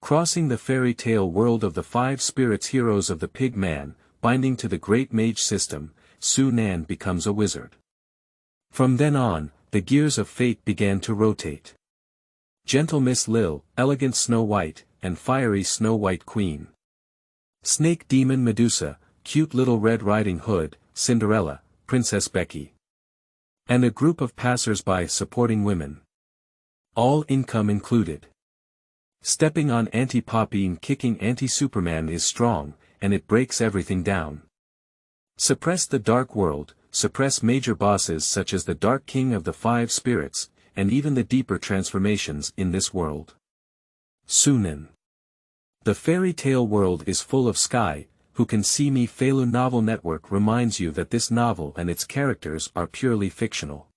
Crossing the fairy tale world of the 5 spirits heroes of the Pig Man, binding to the Great Mage system, Sunan becomes a wizard. From then on, the gears of fate began to rotate. Gentle Miss Lill, elegant Snow White, and fiery Snow White Queen. Snake demon Medusa, cute little Red Riding Hood, Cinderella, Princess Becky. And a group of passersby supporting women. All income included. Stepping on Auntie Poppy and kicking Auntie Superman is strong, and it breaks everything down. Suppress the dark world, suppress major bosses such as the Dark King of the 5 spirits, and even the deeper transformations in this world. Sunan. The fairy tale world is full of sky, who can see meFeilu novel network reminds you that this novel and its characters are purely fictional.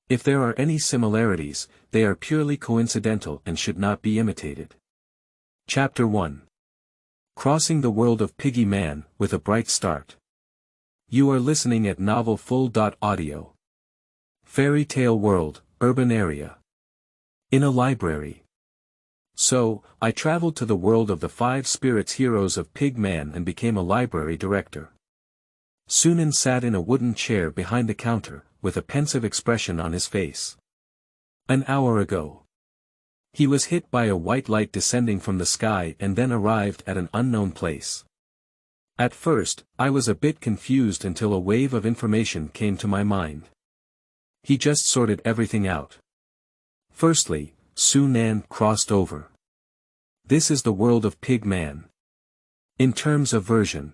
If there are any similarities, they are purely coincidental and should not be imitated. Chapter 1. Crossing the world of Piggy Man, with a bright start. You are listening at Novel Full.audio. Fairy tale world, urban area. In a library. So, I traveled to the world of the 5 spirits heroes of Pig Man and became a library director. Sunan sat in a wooden chair behind the counter, with a pensive expression on his face. An hour ago. He was hit by a white light descending from the sky and then arrived at an unknown place. At first, I was a bit confused until a wave of information came to my mind. He just sorted everything out. Firstly, Sunan crossed over. This is the world of Pig Man. In terms of version,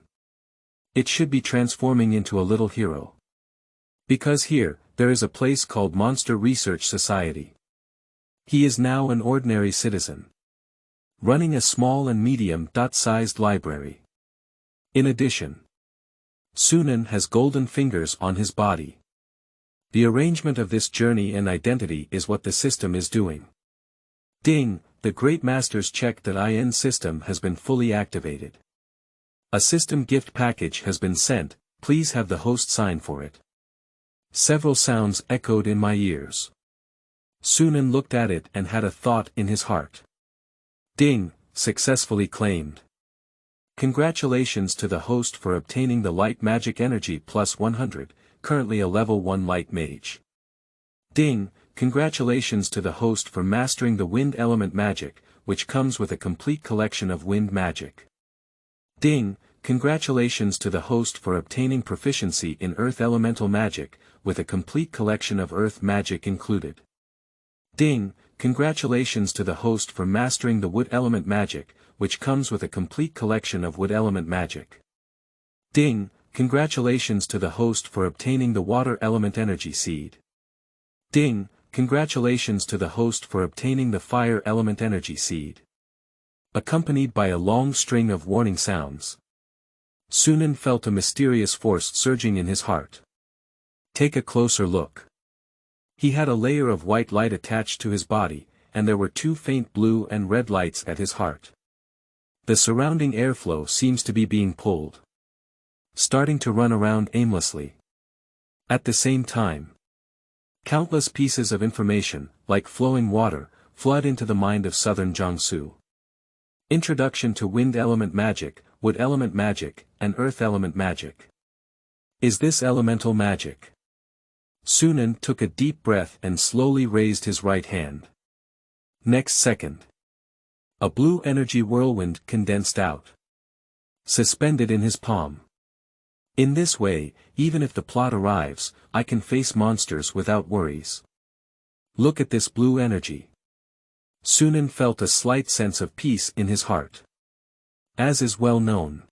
it should be transforming into a little hero. Because here, there is a place called Monster Research Society. He is now an ordinary citizen, running a small and medium-sized library. In addition, Sunan has golden fingers on his body. The arrangement of this journey and identity is what the system is doing. Deng, the Great Master's check that IN system has been fully activated. A system gift package has been sent, please have the host sign for it. Several sounds echoed in my ears. Sunan looked at it and had a thought in his heart. Deng, successfully claimed. Congratulations to the host for obtaining the light magic energy plus 100, currently a level 1 light mage. Deng, congratulations to the host for mastering the wind element magic, which comes with a complete collection of wind magic. Deng, congratulations to the host for obtaining proficiency in earth elemental magic, with a complete collection of earth magic included. Deng, congratulations to the host for mastering the wood element magic, which comes with a complete collection of wood element magic. Deng, congratulations to the host for obtaining the water element energy seed. Deng, congratulations to the host for obtaining the fire element energy seed. Accompanied by a long string of warning sounds. Sunan felt a mysterious force surging in his heart. Take a closer look. He had a layer of white light attached to his body, and there were 2 faint blue and red lights at his heart. The surrounding airflow seems to be being pulled. Starting to run around aimlessly. At the same time, countless pieces of information, like flowing water, flood into the mind of southern Jiangsu. Introduction to wind element magic, wood element magic, and earth element magic. Is this elemental magic? Sunan took a deep breath and slowly raised his right hand. Next second, a blue energy whirlwind condensed out. Suspended in his palm. In this way, even if the plot arrives, I can face monsters without worries. Look at this blue energy. Sunan felt a slight sense of peace in his heart. As is well known,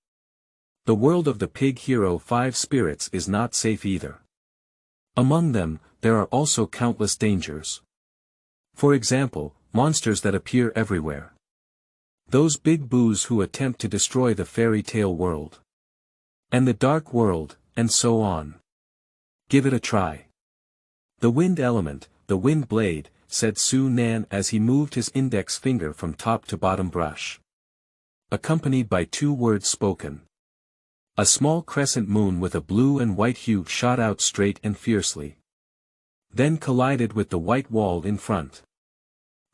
the world of the pig hero 5 spirits is not safe either. Among them, there are also countless dangers. For example, monsters that appear everywhere. Those big boos who attempt to destroy the fairy tale world. And the dark world, and so on. Give it a try. The wind element, the wind blade, said Sunan as he moved his index finger from top to bottom brush. Accompanied by 2 words spoken. A small crescent moon with a blue and white hue shot out straight and fiercely. Then collided with the white wall in front.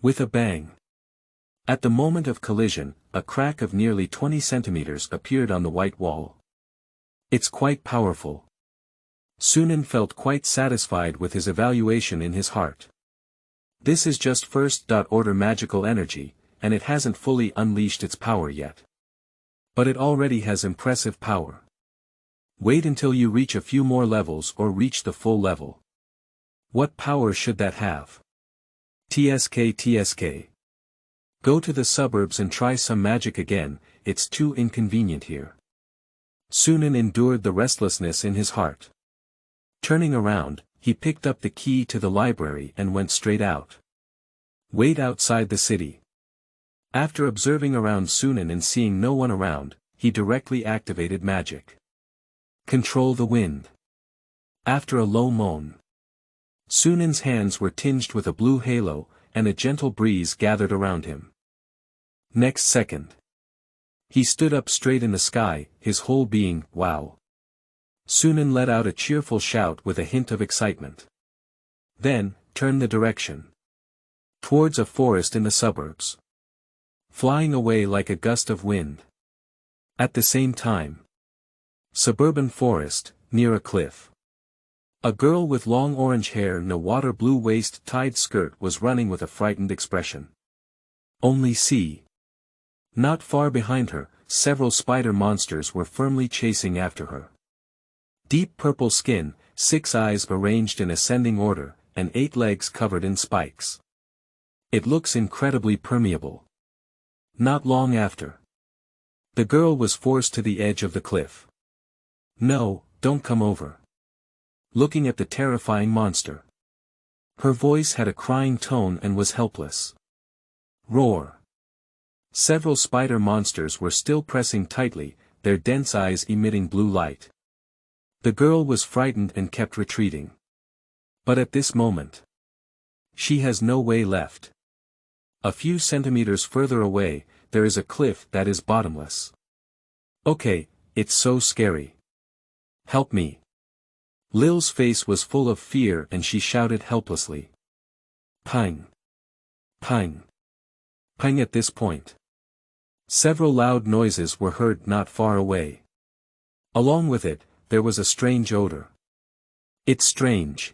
With a bang. At the moment of collision, a crack of nearly 20 centimeters appeared on the white wall. It's quite powerful. Sunan felt quite satisfied with his evaluation in his heart. This is just first-order magical energy, and it hasn't fully unleashed its power yet. But it already has impressive power. Wait until you reach a few more levels or reach the full level. What power should that have? TSK. Go to the suburbs and try some magic again, it's too inconvenient here. Sunan endured the restlessness in his heart. Turning around, he picked up the key to the library and went straight out. Wait outside the city. After observing around Sunan and seeing no one around, he directly activated magic. Control the wind. After a low moan, Sunan's hands were tinged with a blue halo, and a gentle breeze gathered around him. Next second, he stood up straight in the sky, his whole being, wow. Sunan let out a cheerful shout with a hint of excitement. Then, turned the direction. Towards a forest in the suburbs. Flying away like a gust of wind. At the same time. Suburban forest, near a cliff. A girl with long orange hair and a water blue waist-tied skirt was running with a frightened expression. Only see. Not far behind her, several spider monsters were firmly chasing after her. Deep purple skin, 6 eyes arranged in ascending order, and 8 legs covered in spikes. It looks incredibly permeable. Not long after, the girl was forced to the edge of the cliff. No, don't come over. Looking at the terrifying monster. Her voice had a crying tone and was helpless. Roar. Several spider monsters were still pressing tightly, their dense eyes emitting blue light. The girl was frightened and kept retreating. But at this moment, she has no way left. A few centimeters further away, there is a cliff that is bottomless. Okay, it's so scary. Help me. Lil's face was full of fear and she shouted helplessly. Pang. Pang. Pang. At this point, several loud noises were heard not far away. Along with it, there was a strange odor. It's strange.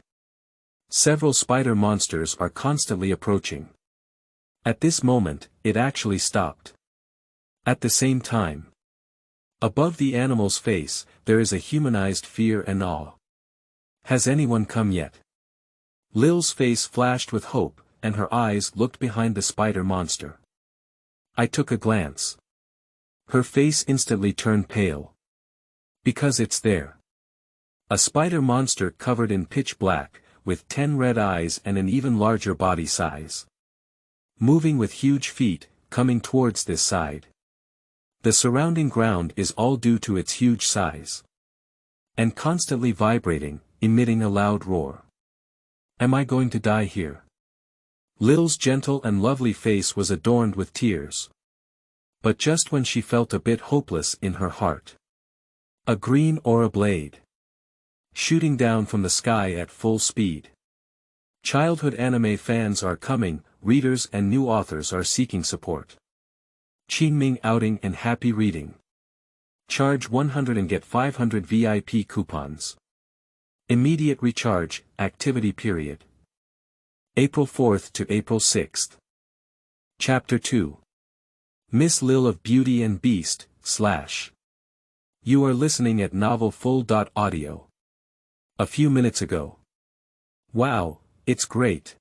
Several spider monsters are constantly approaching. At this moment, it actually stopped. At the same time, above the animal's face, there is a humanized fear and awe. Has anyone come yet? Lil's face flashed with hope, and her eyes looked behind the spider monster. I took a glance. Her face instantly turned pale. Because it's there. A spider monster covered in pitch black, with 10 red eyes and an even larger body size. Moving with huge feet, coming towards this side. The surrounding ground is all due to its huge size. And constantly vibrating, emitting a loud roar. Am I going to die here? Lil's gentle and lovely face was adorned with tears. But just when she felt a bit hopeless in her heart. A green aura blade. Shooting down from the sky at full speed. Childhood anime fans are coming, readers and new authors are seeking support. Qingming outing and happy reading. Charge 100 and get 500 VIP coupons. Immediate recharge, activity period. April 4th to April 6th. Chapter 2. Miss Lill of Beauty and Beast, / You are listening at novelfull.audio. A few minutes ago. Wow, it's great.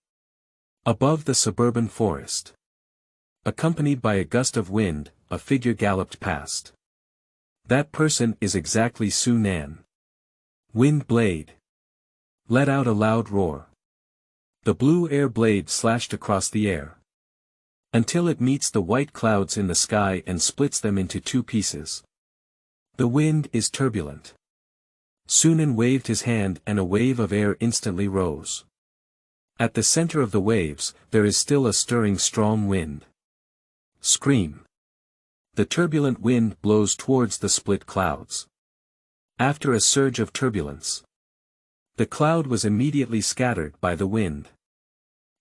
Above the suburban forest. Accompanied by a gust of wind, a figure galloped past. That person is exactly Sunan. Wind blade. Let out a loud roar. The blue air blade slashed across the air. Until it meets the white clouds in the sky and splits them into 2 pieces. The wind is turbulent. Sunan waved his hand and a wave of air instantly rose. At the center of the waves, there is still a stirring strong wind. Scream. The turbulent wind blows towards the split clouds. After a surge of turbulence, the cloud was immediately scattered by the wind.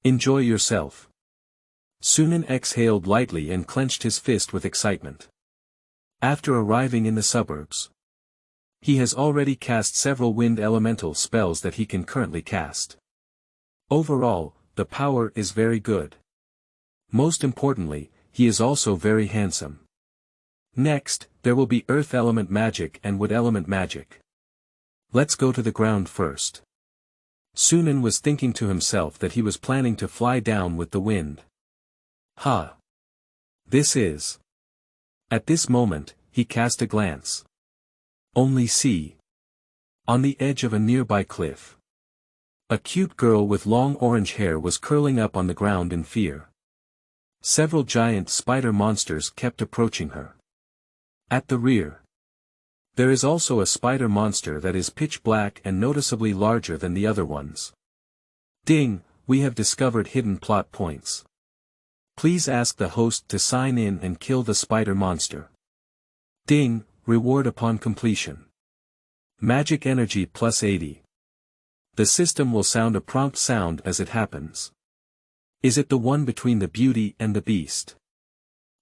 Enjoy yourself. Sunan exhaled lightly and clenched his fist with excitement. After arriving in the suburbs, he has already cast several wind elemental spells that he can currently cast. Overall, the power is very good. Most importantly, he is also very handsome. Next, there will be earth element magic and wood element magic. Let's go to the ground first. Sunan was thinking to himself that he was planning to fly down with the wind. Ha! This is. At this moment, he cast a glance. Only see. On the edge of a nearby cliff, a cute girl with long orange hair was curling up on the ground in fear. Several giant spider monsters kept approaching her. At the rear, there is also a spider monster that is pitch black and noticeably larger than the other ones. Ding, we have discovered hidden plot points. Please ask the host to sign in and kill the spider monster. Ding, reward upon completion. Magic energy plus 80. The system will sound a prompt sound as it happens. Is it the one between the Beauty and the Beast?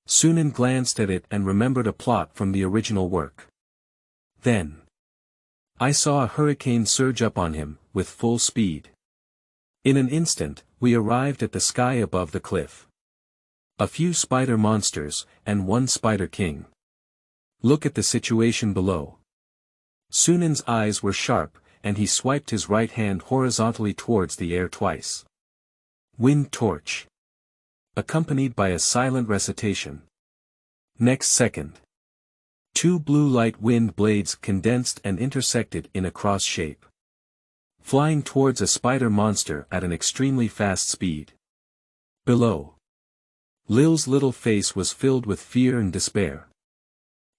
Sunan glanced at it and remembered a plot from the original work. Then, I saw a hurricane surge up on him, with full speed. In an instant, we arrived at the sky above the cliff. A few spider monsters, and one spider king. Look at the situation below. Sunan's eyes were sharp, and he swiped his right hand horizontally towards the air twice. Wind torch. Accompanied by a silent recitation. Next second. Two blue light wind blades condensed and intersected in a cross shape. Flying towards a spider monster at an extremely fast speed. Below. Lil's little face was filled with fear and despair.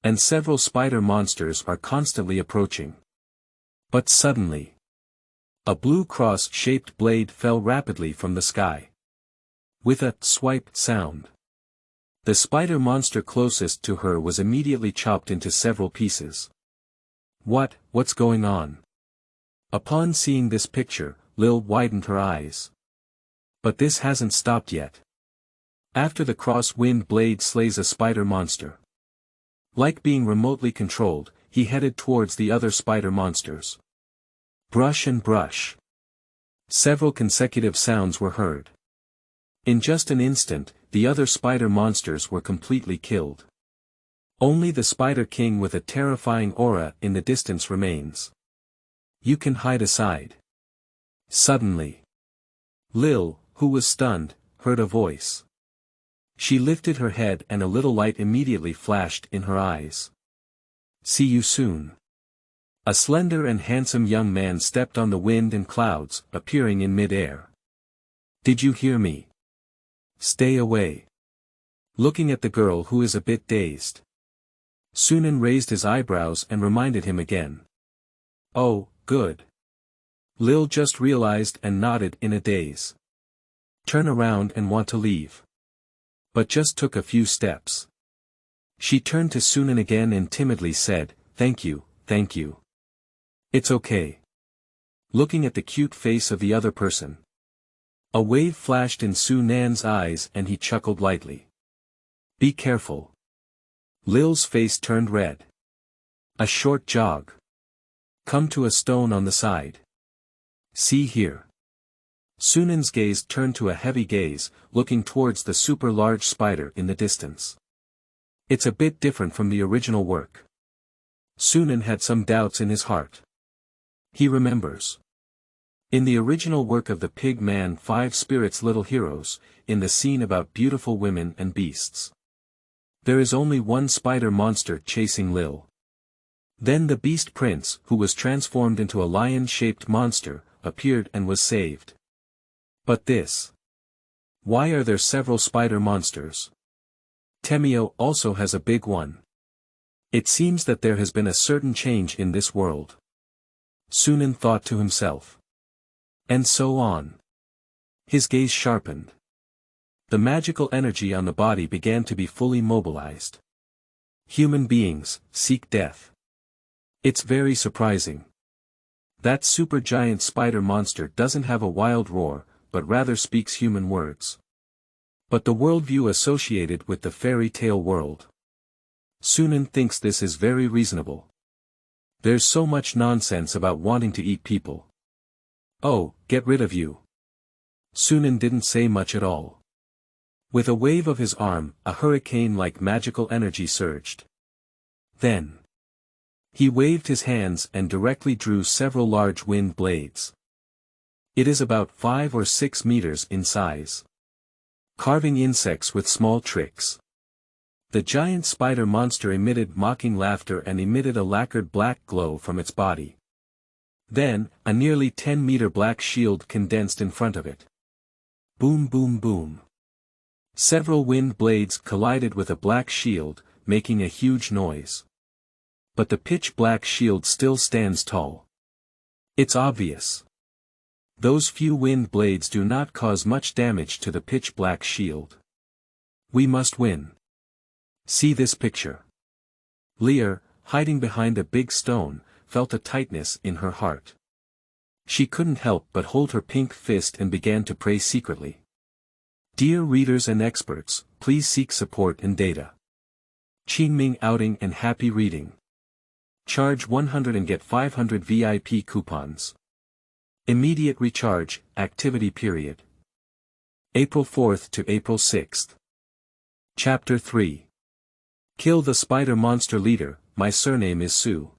And several spider monsters are constantly approaching. But suddenly, a blue cross-shaped blade fell rapidly from the sky. With a swipe sound, the spider monster closest to her was immediately chopped into several pieces. What's going on? Upon seeing this picture, Lil widened her eyes. But this hasn't stopped yet. After the cross-wind blade slays a spider monster, like being remotely controlled, he headed towards the other spider monsters. Brush and brush. Several consecutive sounds were heard. In just an instant, the other spider monsters were completely killed. Only the Spider King with a terrifying aura in the distance remains. You can hide aside. Suddenly, Lil, who was stunned, heard a voice. She lifted her head and a little light immediately flashed in her eyes. See you soon. A slender and handsome young man stepped on the wind and clouds, appearing in mid-air. Did you hear me? Stay away. Looking at the girl who is a bit dazed. Sunan raised his eyebrows and reminded him again. Oh, good. Lil just realized and nodded in a daze. Turn around and want to leave. But just took a few steps. She turned to Sunan again and timidly said, Thank you. It's okay. Looking at the cute face of the other person. A wave flashed in Sunan's eyes and he chuckled lightly. Be careful. Lil's face turned red. A short jog. Come to a stone on the side. See here. Sunan's gaze turned to a heavy gaze, looking towards the super large spider in the distance. It's a bit different from the original work. Sunan had some doubts in his heart. He remembers. In the original work of the Pig Man 5 Spirits Little Heroes, in the scene about beautiful women and beasts, there is only one spider monster chasing Lil. Then the Beast Prince, who was transformed into a lion-shaped monster, appeared and was saved. But this. Why are there several spider monsters? Temio also has a big one. It seems that there has been a certain change in this world. Sunan thought to himself. And so on. His gaze sharpened. The magical energy on the body began to be fully mobilized. Human beings seek death. It's very surprising. That supergiant spider monster doesn't have a wild roar, but rather speaks human words. but the worldview associated with the fairy tale world. Sunan thinks this is very reasonable. There's so much nonsense about wanting to eat people. Oh, get rid of you. Sunan didn't say much at all. With a wave of his arm, a hurricane-like magical energy surged. Then he waved his hands and directly drew several large wind blades. It is about 5 or 6 meters in size. Carving insects with small tricks. The giant spider monster emitted mocking laughter and emitted a lacquered black glow from its body. Then, a nearly 10-meter black shield condensed in front of it. Boom boom boom. Several wind blades collided with a black shield, making a huge noise. But the pitch-black shield still stands tall. It's obvious. Those few wind blades do not cause much damage to the pitch-black shield. We must win. See this picture. Lear, hiding behind a big stone, felt a tightness in her heart. She couldn't help but hold her pink fist and began to pray secretly. Dear readers and experts, please seek support and data. Qingming outing and happy reading. Charge 100 and get 500 VIP coupons. Immediate recharge, activity period. April 4th to April 6th. Chapter 3. Kill the Spider Monster Leader, my surname is Sue.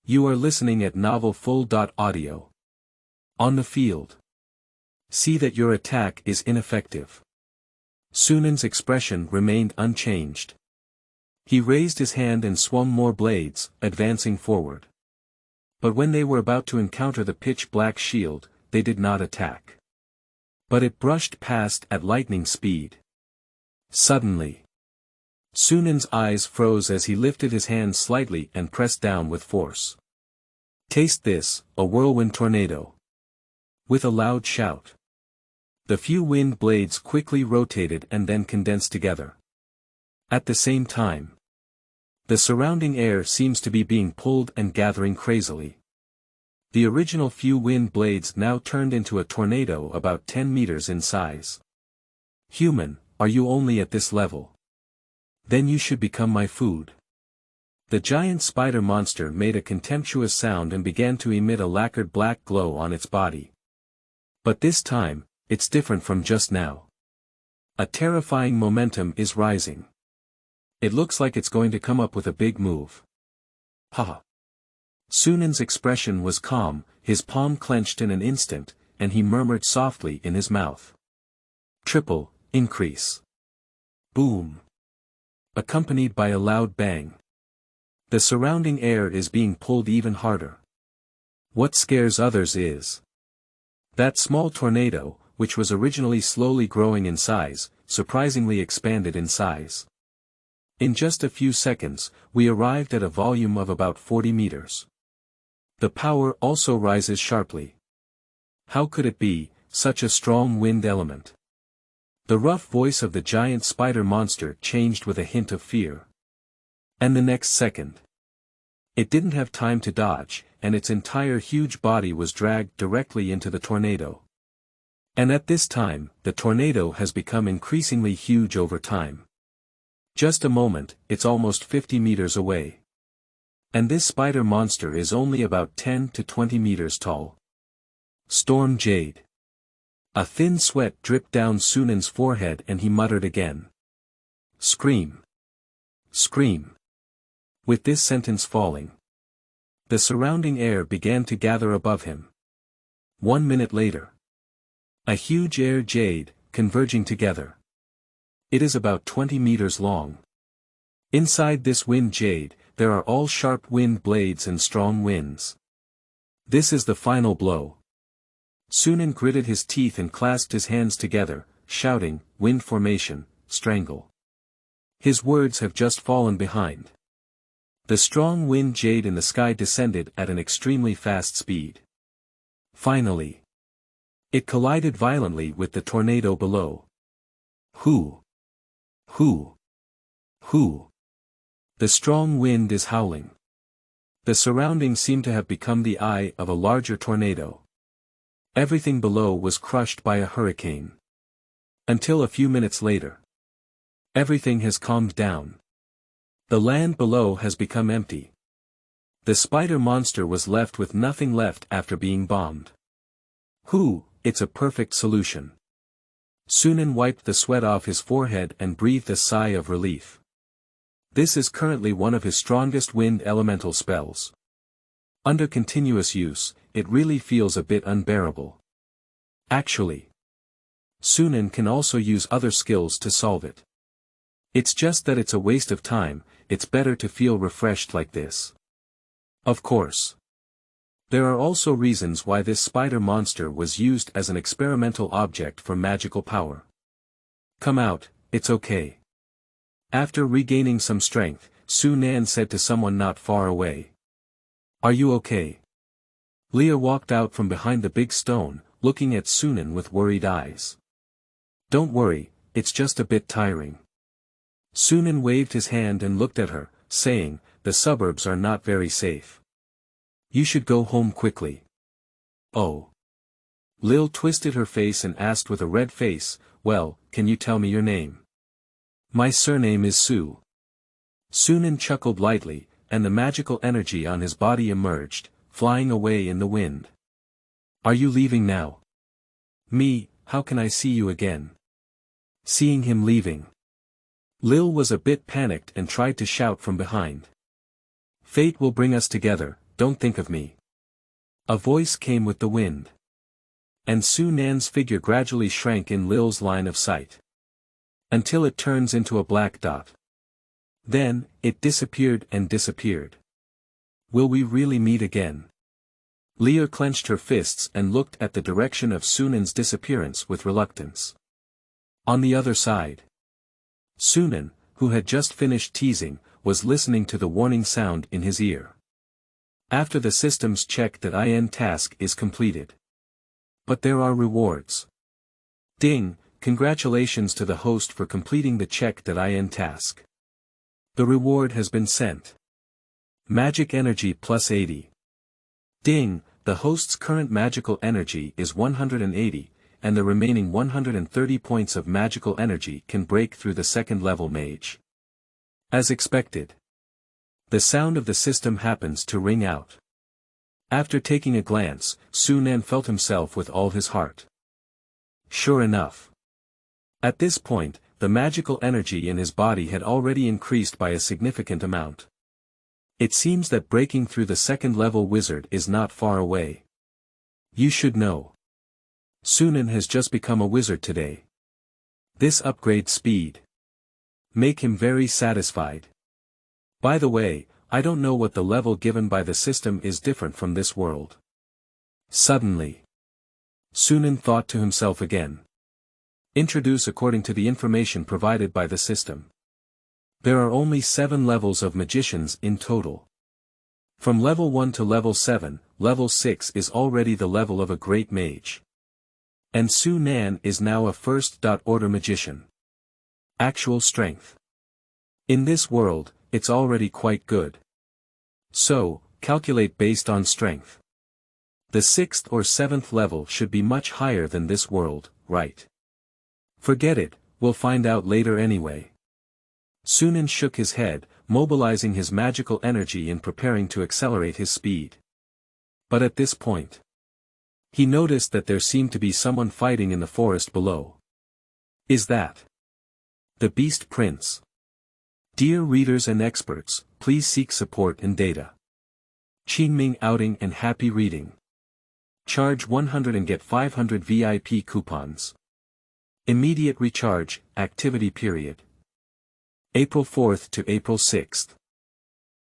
You are listening at Novel Full.audio. On the field. See that your attack is ineffective. Sunan's expression remained unchanged. He raised his hand and swung more blades, advancing forward. But when they were about to encounter the pitch-black shield, they did not attack. But it brushed past at lightning speed. Suddenly, Sunan's eyes froze as he lifted his hand slightly and pressed down with force. Taste this, a whirlwind tornado. With a loud shout. The few wind blades quickly rotated and then condensed together. At the same time, the surrounding air seems to be being pulled and gathering crazily. The original few wind blades now turned into a tornado about 10 meters in size. Human, are you only at this level? Then you should become my food. The giant spider monster made a contemptuous sound and began to emit a lacquered black glow on its body. But this time, it's different from just now. A terrifying momentum is rising. It looks like it's going to come up with a big move. Haha. Sunan's expression was calm, his palm clenched in an instant, and he murmured softly in his mouth. Triple, increase. Boom. Accompanied by a loud bang. The surrounding air is being pulled even harder. What scares others is that small tornado, which was originally slowly growing in size, surprisingly expanded in size. In just a few seconds, we arrived at a volume of about 40 meters. The power also rises sharply. How could it be, such a strong wind element? The rough voice of the giant spider monster changed with a hint of fear. And the next second, it didn't have time to dodge, and its entire huge body was dragged directly into the tornado. And at this time, the tornado has become increasingly huge over time. Just a moment, it's almost 50 meters away. And this spider monster is only about 10 to 20 meters tall. Storm Jade. A thin sweat dripped down Sunan's forehead and he muttered again. Scream. Scream. With this sentence falling, the surrounding air began to gather above him. 1 minute later, a huge air jade, converging together. It is about 20 meters long. Inside this wind jade, there are all sharp wind blades and strong winds. This is the final blow. Sunan gritted his teeth and clasped his hands together, shouting, wind formation, strangle. His words have just fallen behind. The strong wind jade in the sky descended at an extremely fast speed. Finally, it collided violently with the tornado below. Hoo! Hoo! Hoo! The strong wind is howling. The surroundings seem to have become the eye of a larger tornado. Everything below was crushed by a hurricane. Until a few minutes later. Everything has calmed down. The land below has become empty. The spider monster was left with nothing left after being bombed. It's a perfect solution. Sunan wiped the sweat off his forehead and breathed a sigh of relief. This is currently one of his strongest wind elemental spells. Under continuous use, it really feels a bit unbearable. Actually, Sunan can also use other skills to solve it. It's just that it's a waste of time, it's better to feel refreshed like this. Of course. There are also reasons why this spider monster was used as an experimental object for magical power. Come out, it's okay. After regaining some strength, Sunan said to someone not far away. Are you okay? Leah walked out from behind the big stone, looking at Sunan with worried eyes. Don't worry, it's just a bit tiring. Sunan waved his hand and looked at her, saying, the suburbs are not very safe. You should go home quickly. Oh. Lill twisted her face and asked with a red face, well, can you tell me your name? My surname is Su. Sunan chuckled lightly, and the magical energy on his body emerged, flying away in the wind. Are you leaving now? Me, how can I see you again? Seeing him leaving. Lill was a bit panicked and tried to shout from behind. Fate will bring us together, don't think of me. A voice came with the wind. And Sunan's figure gradually shrank in Lill's line of sight. Until it turns into a black dot. Then, it disappeared and disappeared. Will we really meet again? Leah clenched her fists and looked at the direction of Sunan's disappearance with reluctance. On the other side. Sunan, who had just finished teasing, was listening to the warning sound in his ear. After the systems check that IN task is completed. But there are rewards. Ding, congratulations to the host for completing the check that IN task. The reward has been sent. Magic energy plus 80. Ding, the host's current magical energy is 180, and the remaining 130 points of magical energy can break through the second level mage. As expected. The sound of the system happens to ring out. After taking a glance, Sunan felt himself with all his heart. Sure enough. At this point, the magical energy in his body had already increased by a significant amount. It seems that breaking through the second-level wizard is not far away. You should know. Sunan has just become a wizard today. This upgrade speed. Make him very satisfied. By the way, I don't know what the level given by the system is different from this world. Suddenly. Sunan thought to himself again. Introduce according to the information provided by the system. There are only 7 levels of magicians in total. From level 1 to level 7, level 6 is already the level of a Great Mage. And Sunan is now a first-order magician. Actual strength. In this world, it's already quite good. So, calculate based on strength. The 6th or 7th level should be much higher than this world, right? Forget it, we'll find out later anyway. Sunan shook his head, mobilizing his magical energy and preparing to accelerate his speed. But at this point, he noticed that there seemed to be someone fighting in the forest below. Is that the Beast Prince? Dear readers and experts, please seek support in data. Qingming outing and happy reading. Charge 100 and get 500 VIP coupons. Immediate recharge, activity period. April 4th to April 6th.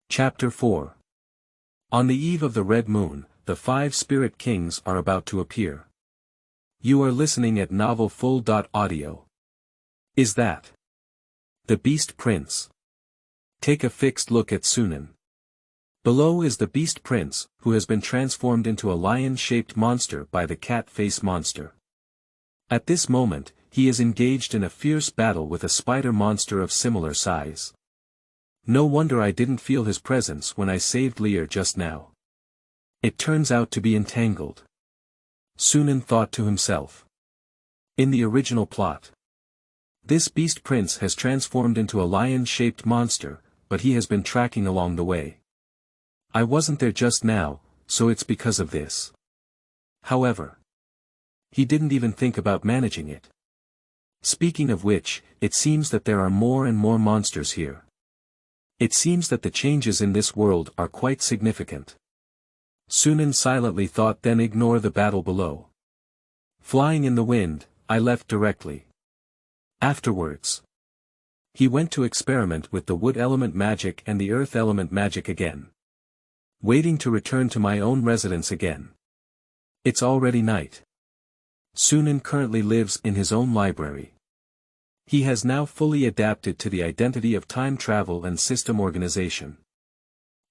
Chapter 4. On the eve of the Red Moon, the 5 Spirit Kings are about to appear. You are listening at Novel Full.audio. Is that the Beast Prince? Take a fixed look at Sunan. Below is the Beast Prince, who has been transformed into a lion-shaped monster by the cat face monster. At this moment, he is engaged in a fierce battle with a spider monster of similar size. No wonder I didn't feel his presence when I saved Lear just now. It turns out to be entangled. Sunan thought to himself. In the original plot, This beast prince has transformed into a lion-shaped monster, but he has been tracking along the way. I wasn't there just now, so it's because of this. However, he didn't even think about managing it. Speaking of which, it seems that there are more and more monsters here. It seems that the changes in this world are quite significant. Sunan silently thought, then ignore the battle below. Flying in the wind, I left directly. Afterwards, he went to experiment with the wood element magic and the earth element magic again. Waiting to return to my own residence again. It's already night. Sunan currently lives in his own library. He has now fully adapted to the identity of time travel and system organization.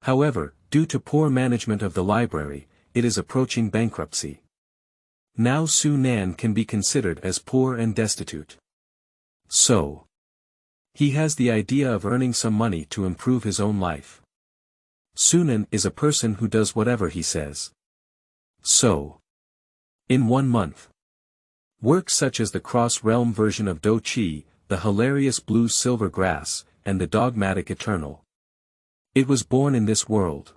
However, due to poor management of the library, it is approaching bankruptcy. Now Sunan can be considered as poor and destitute. So, he has the idea of earning some money to improve his own life. Sunan is a person who does whatever he says. So, in 1 month, works such as the cross-realm version of Do Chi, the hilarious blue silver grass, and the dogmatic eternal. It was born in this world.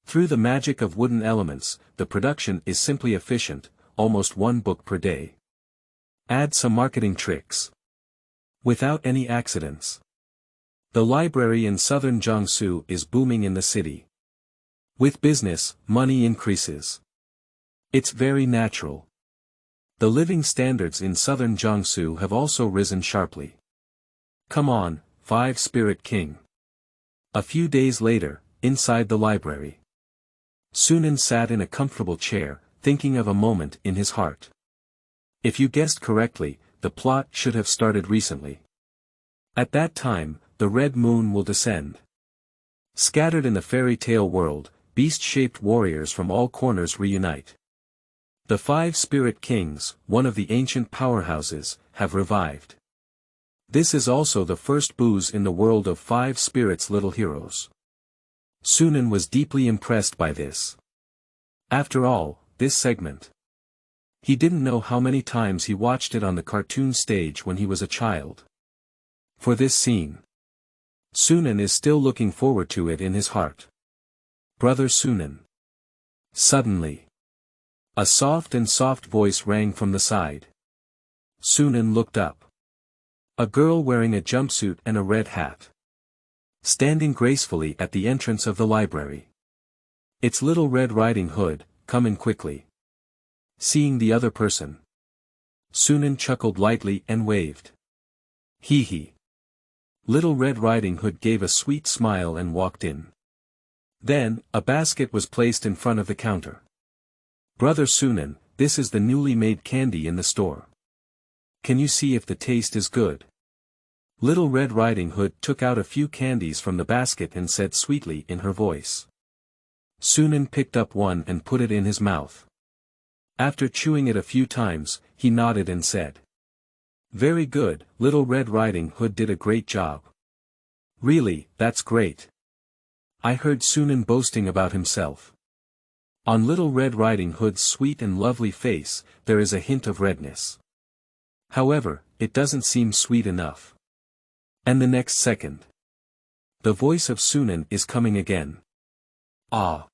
Through the magic of wooden elements, the production is simply efficient, almost 1 book per day. Add some marketing tricks. Without any accidents. The library in southern Jiangsu is booming in the city. With business, money increases. It's very natural. The living standards in southern Jiangsu have also risen sharply. Come on, 5-Spirit King. A few days later, inside the library. Sunan sat in a comfortable chair, thinking of a moment in his heart. If you guessed correctly, the plot should have started recently. At that time, the red moon will descend. Scattered in the fairy tale world, beast-shaped warriors from all corners reunite. The 5 Spirit Kings, one of the ancient powerhouses, have revived. This is also the first booze in the world of 5 spirits little heroes. Sunan was deeply impressed by this. After all, this segment. He didn't know how many times he watched it on the cartoon stage when he was a child. For this scene, Sunan is still looking forward to it in his heart. Brother Sunan. Suddenly, a soft voice rang from the side. Sunan looked up. A girl wearing a jumpsuit and a red hat. Standing gracefully at the entrance of the library. It's Little Red Riding Hood, come in quickly. Seeing the other person, Sunan chuckled lightly and waved. Hee hee. Little Red Riding Hood gave a sweet smile and walked in. Then, a basket was placed in front of the counter. Brother Sunan, this is the newly made candy in the store. Can you see if the taste is good? Little Red Riding Hood took out a few candies from the basket and said sweetly in her voice. Sunan picked up one and put it in his mouth. After chewing it a few times, he nodded and said. Very good, Little Red Riding Hood did a great job. Really, that's great. I heard Sunan boasting about himself. On Little Red Riding Hood's sweet and lovely face, there is a hint of redness. However, it doesn't seem sweet enough. And the next second, the voice of Sunan is coming again. Ah!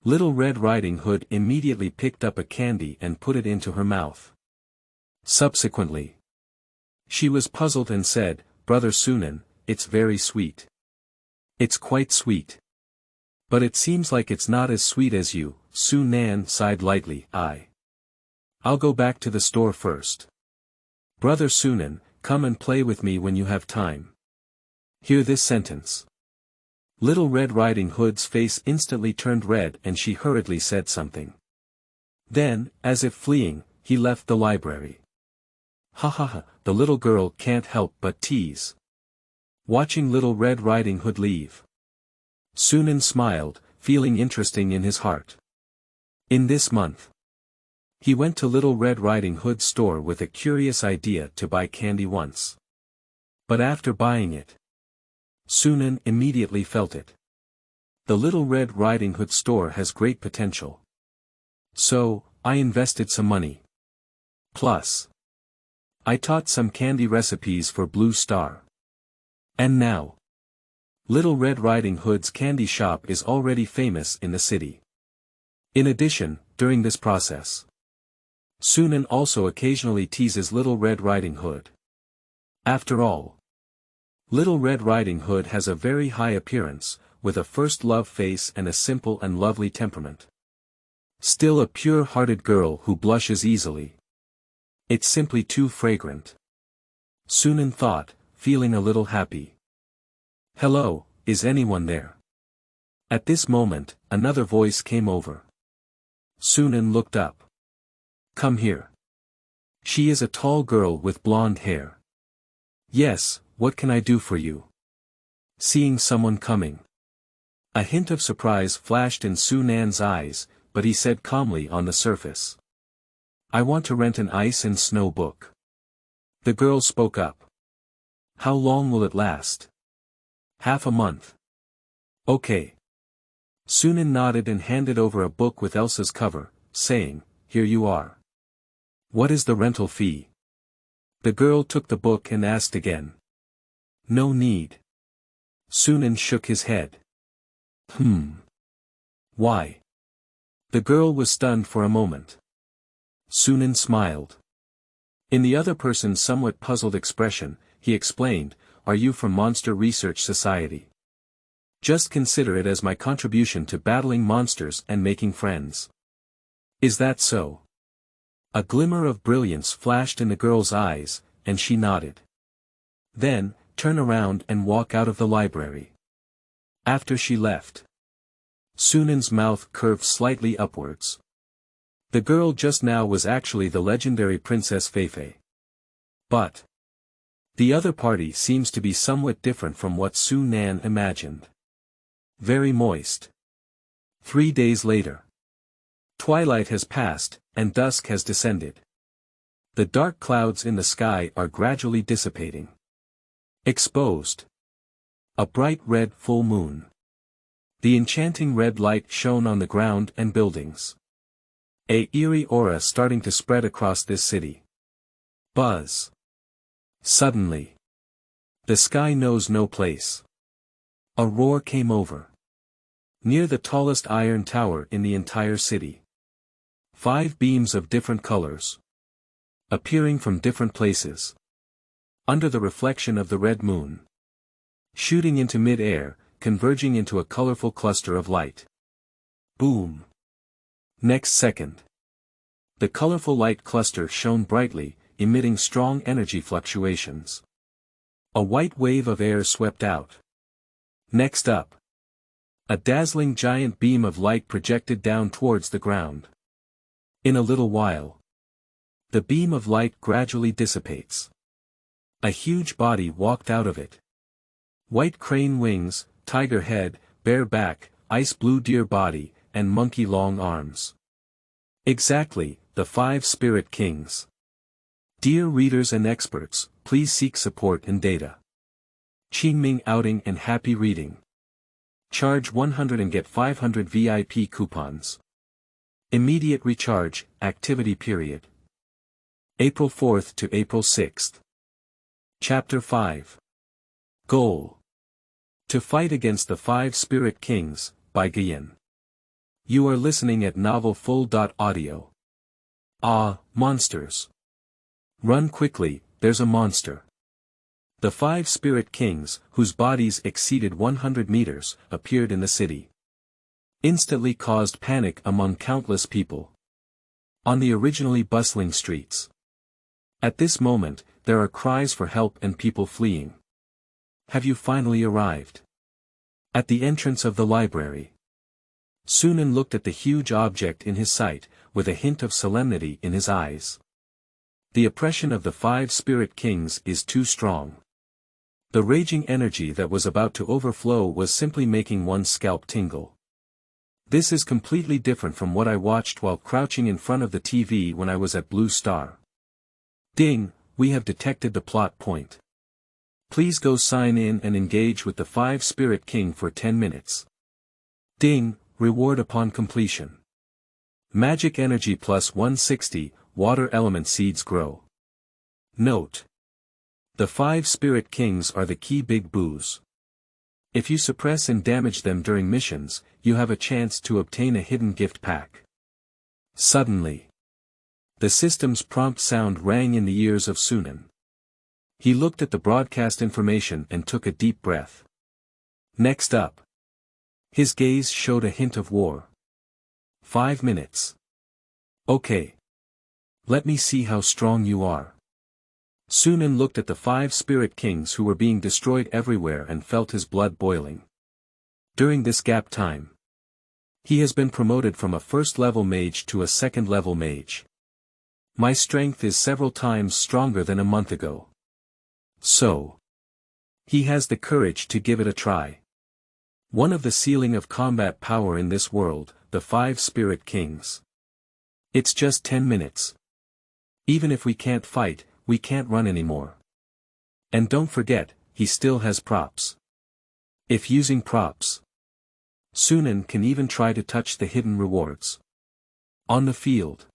Little Red Riding Hood immediately picked up a candy and put it into her mouth. Subsequently, she was puzzled and said, Brother Sunan, it's very sweet. It's quite sweet. But it seems like it's not as sweet as you. Sunan sighed lightly. I'll go back to the store first. Brother Sunan, come and play with me when you have time. Hear this sentence. Little Red Riding Hood's face instantly turned red and she hurriedly said something. Then, as if fleeing, he left the library. Ha ha ha, the little girl can't help but tease. Watching Little Red Riding Hood leave, Sunan smiled, feeling interesting in his heart. In this month, he went to Little Red Riding Hood's store with a curious idea to buy candy once. But after buying it, Sunan immediately felt it. The Little Red Riding Hood store has great potential. So, I invested some money. Plus, I taught some candy recipes for Blue Star. And now, Little Red Riding Hood's candy shop is already famous in the city. In addition, during this process, Sunan also occasionally teases Little Red Riding Hood. After all, Little Red Riding Hood has a very high appearance, with a first love face and a simple and lovely temperament. Still a pure-hearted girl who blushes easily. It's simply too fragrant. Sunan thought, feeling a little happy. Hello, is anyone there? At this moment, another voice came over. Sunan looked up. Come here. She is a tall girl with blonde hair. Yes, what can I do for you? Seeing someone coming. A hint of surprise flashed in Sunan's eyes, but he said calmly on the surface. I want to rent an ice and snow book. The girl spoke up. How long will it last? Half a month. Okay. Sunan nodded and handed over a book with Elsa's cover, saying, Here you are. What is the rental fee? The girl took the book and asked again. No need. Sunan shook his head. Why? The girl was stunned for a moment. Sunan smiled. In the other person's somewhat puzzled expression, he explained, Are you from Monster Research Society? Just consider it as my contribution to battling monsters and making friends. Is that so? A glimmer of brilliance flashed in the girl's eyes, and she nodded. Then, turn around and walk out of the library. After she left, Sunan's mouth curved slightly upwards. The girl just now was actually the legendary Princess Feifei. But the other party seems to be somewhat different from what Sunan imagined. Very moist. 3 days later. Twilight has passed, and dusk has descended. The dark clouds in the sky are gradually dissipating. Exposed. A bright red full moon. The enchanting red light shone on the ground and buildings. A eerie aura starting to spread across this city. Buzz. Suddenly. The sky knows no place. A roar came over. Near the tallest iron tower in the entire city. 5 beams of different colors. Appearing from different places. Under the reflection of the red moon. Shooting into mid-air, converging into a colorful cluster of light. Boom. Next second. The colorful light cluster shone brightly, emitting strong energy fluctuations. A white wave of air swept out. Next up. A dazzling giant beam of light projected down towards the ground. In a little while. The beam of light gradually dissipates. A huge body walked out of it. White crane wings, tiger head, bear back, ice blue deer body, and monkey long arms. Exactly, the 5 spirit kings. Dear readers and experts, please seek support in data. Qingming outing and happy reading. Charge 100 and get 500 VIP coupons. Immediate recharge, activity period. April 4th to April 6th. Chapter 5. Goal. To fight against the 5 spirit kings, by Geyan. You are listening at novelfull.audio. Ah, monsters. Run quickly, there's a monster. The 5 spirit kings, whose bodies exceeded 100 meters, appeared in the city. Instantly caused panic among countless people. On the originally bustling streets. At this moment, there are cries for help and people fleeing. Have you finally arrived? At the entrance of the library. Sunan looked at the huge object in his sight, with a hint of solemnity in his eyes. The oppression of the 5 spirit kings is too strong. The raging energy that was about to overflow was simply making one's scalp tingle. This is completely different from what I watched while crouching in front of the TV when I was at Blue Star. Ding, we have detected the plot point. Please go sign in and engage with the 5 spirit king for 10 minutes. Ding, reward upon completion. Magic energy plus 160, water element seeds grow. Note: the 5 Spirit Kings are the key big boos. If you suppress and damage them during missions, you have a chance to obtain a hidden gift pack. Suddenly, the system's prompt sound rang in the ears of Sunan. He looked at the broadcast information and took a deep breath. Next up. His gaze showed a hint of war. 5 minutes. Okay. Let me see how strong you are. Sunan looked at the 5 Spirit Kings who were being destroyed everywhere and felt his blood boiling. During this gap time, he has been promoted from a first-level mage to a second-level mage. My strength is several times stronger than a month ago. So, he has the courage to give it a try. One of the ceiling of combat power in this world, the 5 Spirit Kings. It's just 10 minutes. Even if we can't fight, we can't run anymore. And don't forget, he still has props. If using props, Sunan can even try to touch the hidden rewards. On the field,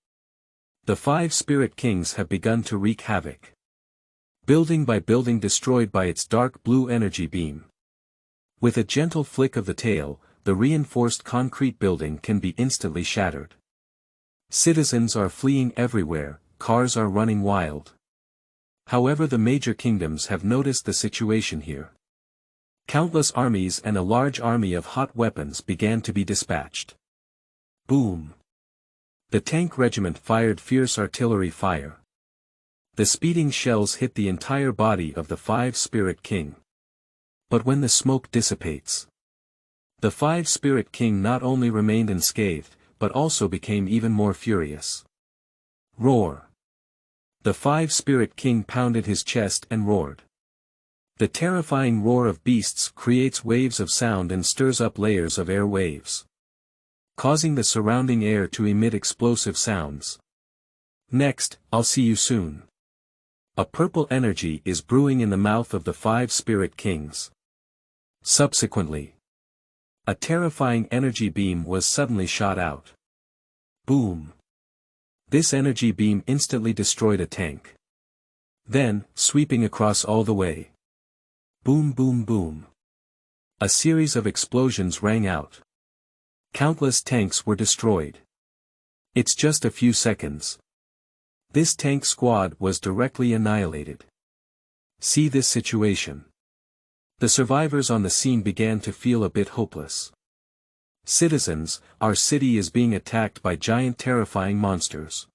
the 5 Spirit Kings have begun to wreak havoc. Building by building destroyed by its dark blue energy beam. With a gentle flick of the tail, the reinforced concrete building can be instantly shattered. Citizens are fleeing everywhere, cars are running wild. However, the major kingdoms have noticed the situation here. Countless armies and a large army of hot weapons began to be dispatched. Boom! The tank regiment fired fierce artillery fire. The speeding shells hit the entire body of the 5 Spirit King. But when the smoke dissipates, the 5 Spirit King not only remained unscathed, but also became even more furious. Roar! The 5 Spirit King pounded his chest and roared. The terrifying roar of beasts creates waves of sound and stirs up layers of air waves, causing the surrounding air to emit explosive sounds. Next, I'll see you soon. A purple energy is brewing in the mouth of the 5 Spirit Kings. Subsequently, a terrifying energy beam was suddenly shot out. Boom! This energy beam instantly destroyed a tank. Then, sweeping across all the way. Boom boom boom. A series of explosions rang out. Countless tanks were destroyed. It's just a few seconds. This tank squad was directly annihilated. See this situation. The survivors on the scene began to feel a bit hopeless. Citizens, our city is being attacked by giant terrifying monsters.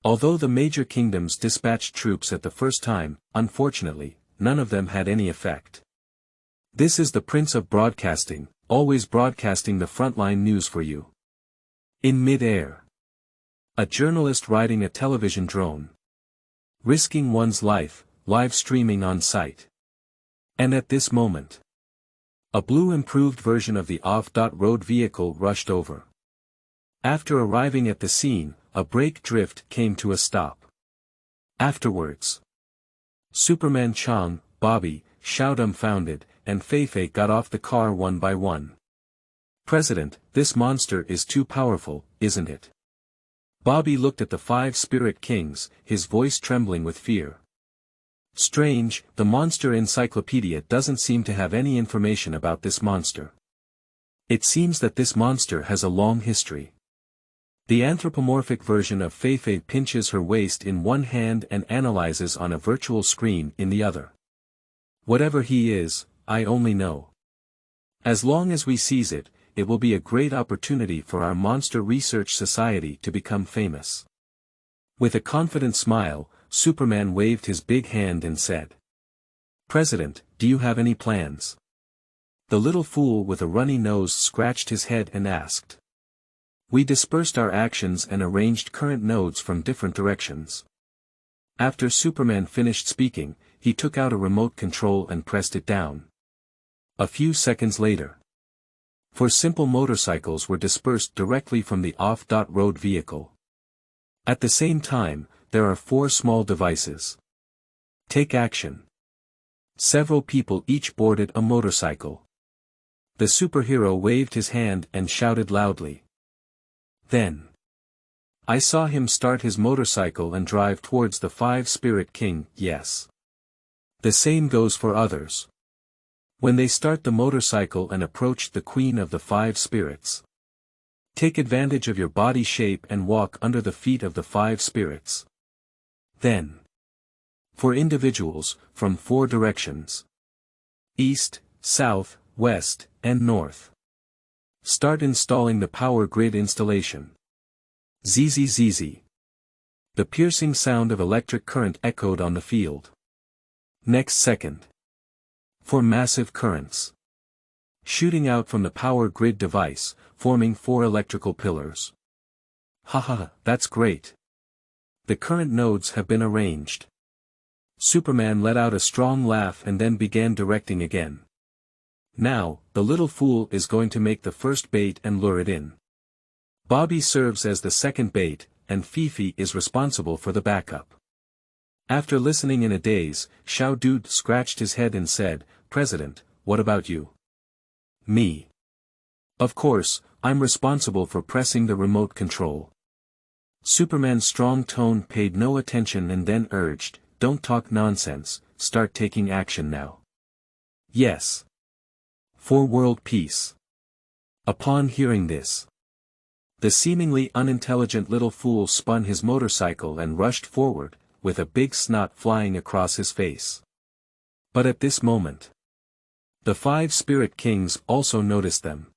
Although the major kingdoms dispatched troops at the first time, unfortunately, none of them had any effect. This is the Prince of Broadcasting, always broadcasting the frontline news for you. In mid-air, a journalist riding a television drone, risking one's life, live streaming on site. And at this moment, a blue improved version of the off-road vehicle rushed over. After arriving at the scene, a brake drift came to a stop. Afterwards, Superman Chang, Bobby, Xiao dumbfounded, and Feifei got off the car one by one. President, this monster is too powerful, isn't it? Bobby looked at the 5 Spirit Kings, his voice trembling with fear. Strange, the monster encyclopedia doesn't seem to have any information about this monster. It seems that this monster has a long history. The anthropomorphic version of Feifei pinches her waist in one hand and analyzes on a virtual screen in the other. Whatever he is, I only know. As long as we seize it, it will be a great opportunity for our Monster Research Society to become famous. With a confident smile, Superman waved his big hand and said, President, do you have any plans? The little fool with a runny nose scratched his head and asked. We dispersed our actions and arranged current nodes from different directions. After Superman finished speaking, he took out a remote control and pressed it down. A few seconds later, 4 simple motorcycles were dispersed directly from the off-road vehicle. At the same time, there are 4 small devices. Take action. Several people each boarded a motorcycle. The superhero waved his hand and shouted loudly. Then, I saw him start his motorcycle and drive towards the 5-spirit king, yes. The same goes for others. When they start the motorcycle and approach the queen of the 5 spirits. Take advantage of your body shape and walk under the feet of the 5 spirits. Then. For individuals, from 4 directions. East, South, West, and North. Start installing the power grid installation. ZZZZ. The piercing sound of electric current echoed on the field. Next second. For massive currents. Shooting out from the power grid device, forming 4 electrical pillars. Haha, that's great. The current nodes have been arranged. Superman let out a strong laugh and then began directing again. Now, the little fool is going to make the first bait and lure it in. Bobby serves as the second bait, and Fifi is responsible for the backup. After listening in a daze, Xiao Dude scratched his head and said, "President, what about you?" "Me. Of course, I'm responsible for pressing the remote control." Superman's strong tone paid no attention and then urged, "Don't talk nonsense, start taking action now." "Yes. For world peace." Upon hearing this, the seemingly unintelligent little fool spun his motorcycle and rushed forward, with a big snot flying across his face. But at this moment, the 5 spirit kings also noticed them.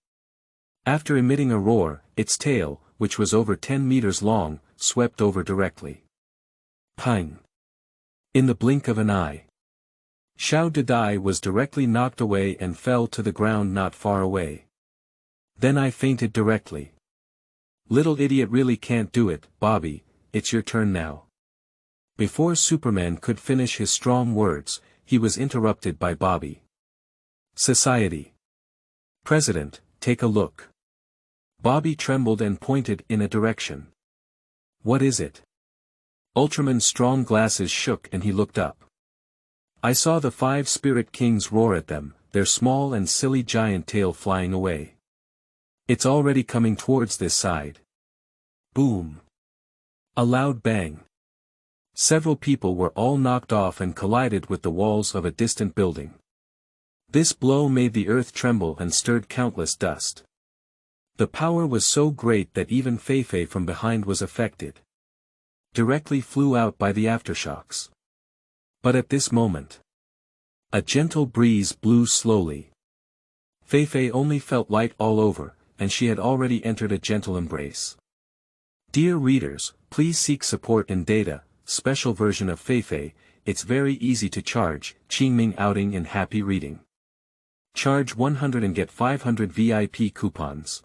After emitting a roar, its tail, which was over 10 meters long, swept over directly. Pang! In the blink of an eye, Xiao Dai was directly knocked away and fell to the ground not far away. Then I fainted directly. "Little idiot really can't do it, Bobby, it's your turn now." Before Superman could finish his strong words, he was interrupted by Bobby. "Society. President, take a look." Bobby trembled and pointed in a direction. "What is it?" Ultraman's strong glasses shook and he looked up. "I saw the 5 spirit kings roar at them, their small and silly giant tail flying away. It's already coming towards this side." Boom! A loud bang. Several people were all knocked off and collided with the walls of a distant building. This blow made the earth tremble and stirred countless dust. The power was so great that even Feifei from behind was affected. Directly flew out by the aftershocks. But at this moment, a gentle breeze blew slowly. Feifei only felt light all over, and she had already entered a gentle embrace. Dear readers, please seek support in data, special version of Feifei, it's very easy to charge, Qingming outing in happy reading. Charge 100 and get 500 VIP coupons.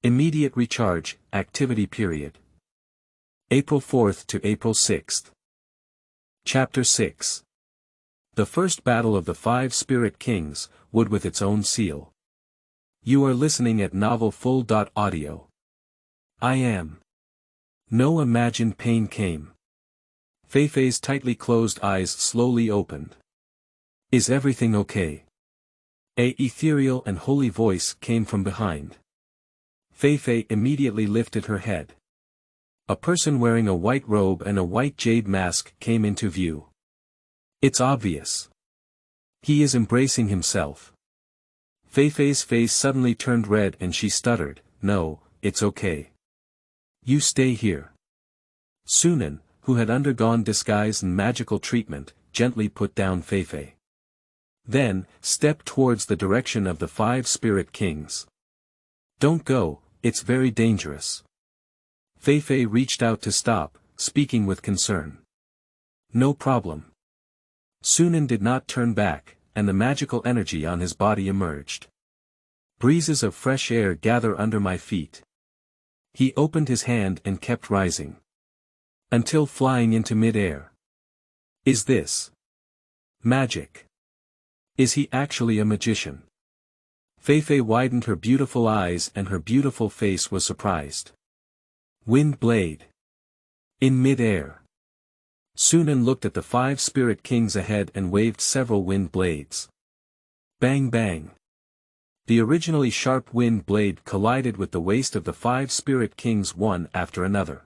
Immediate recharge, activity period. April 4th to April 6th. Chapter 6. The first battle of the 5 spirit kings, wood with its own seal. You are listening at novelfull.audio. I am. No imagined pain came. Feifei's tightly closed eyes slowly opened. Is everything okay? A ethereal and holy voice came from behind. Feifei immediately lifted her head. A person wearing a white robe and a white jade mask came into view. It's obvious. He is embracing himself. Feifei's face suddenly turned red and she stuttered, "No, it's okay. You stay here." Sunan, who had undergone disguise and magical treatment, gently put down Feifei. Then, stepped towards the direction of the 5 spirit kings. "Don't go, it's very dangerous." Feifei reached out to stop, speaking with concern. "No problem." Sunan did not turn back, and the magical energy on his body emerged. Breezes of fresh air gather under my feet. He opened his hand and kept rising. Until flying into mid-air. Is this magic? Is he actually a magician? Feifei widened her beautiful eyes and her beautiful face was surprised. Wind blade. In mid-air. Sunan looked at the 5 spirit kings ahead and waved several wind blades. Bang bang. The originally sharp wind blade collided with the waist of the 5 spirit kings one after another.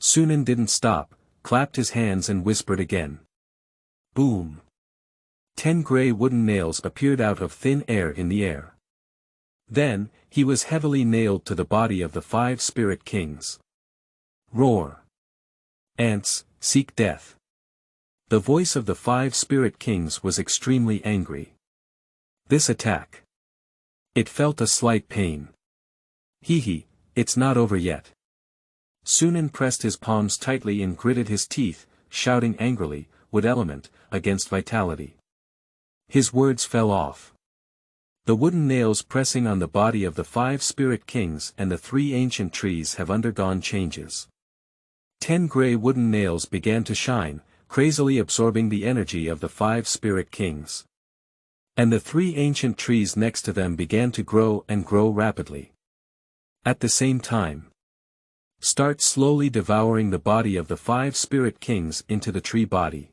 Sunan didn't stop, clapped his hands and whispered again. Boom! 10 gray wooden nails appeared out of thin air in the air. Then, he was heavily nailed to the body of the 5 spirit kings. Roar! Ants, seek death. The voice of the 5 spirit kings was extremely angry. This attack. It felt a slight pain. Hee, it's not over yet. Sunan pressed his palms tightly and gritted his teeth, shouting angrily, wood element, against vitality. His words fell off. The wooden nails pressing on the body of the 5 spirit kings and the 3 ancient trees have undergone changes. 10 gray wooden nails began to shine, crazily absorbing the energy of the 5 spirit kings. And the 3 ancient trees next to them began to grow and grow rapidly. At the same time, start slowly devouring the body of the 5 spirit kings into the tree body.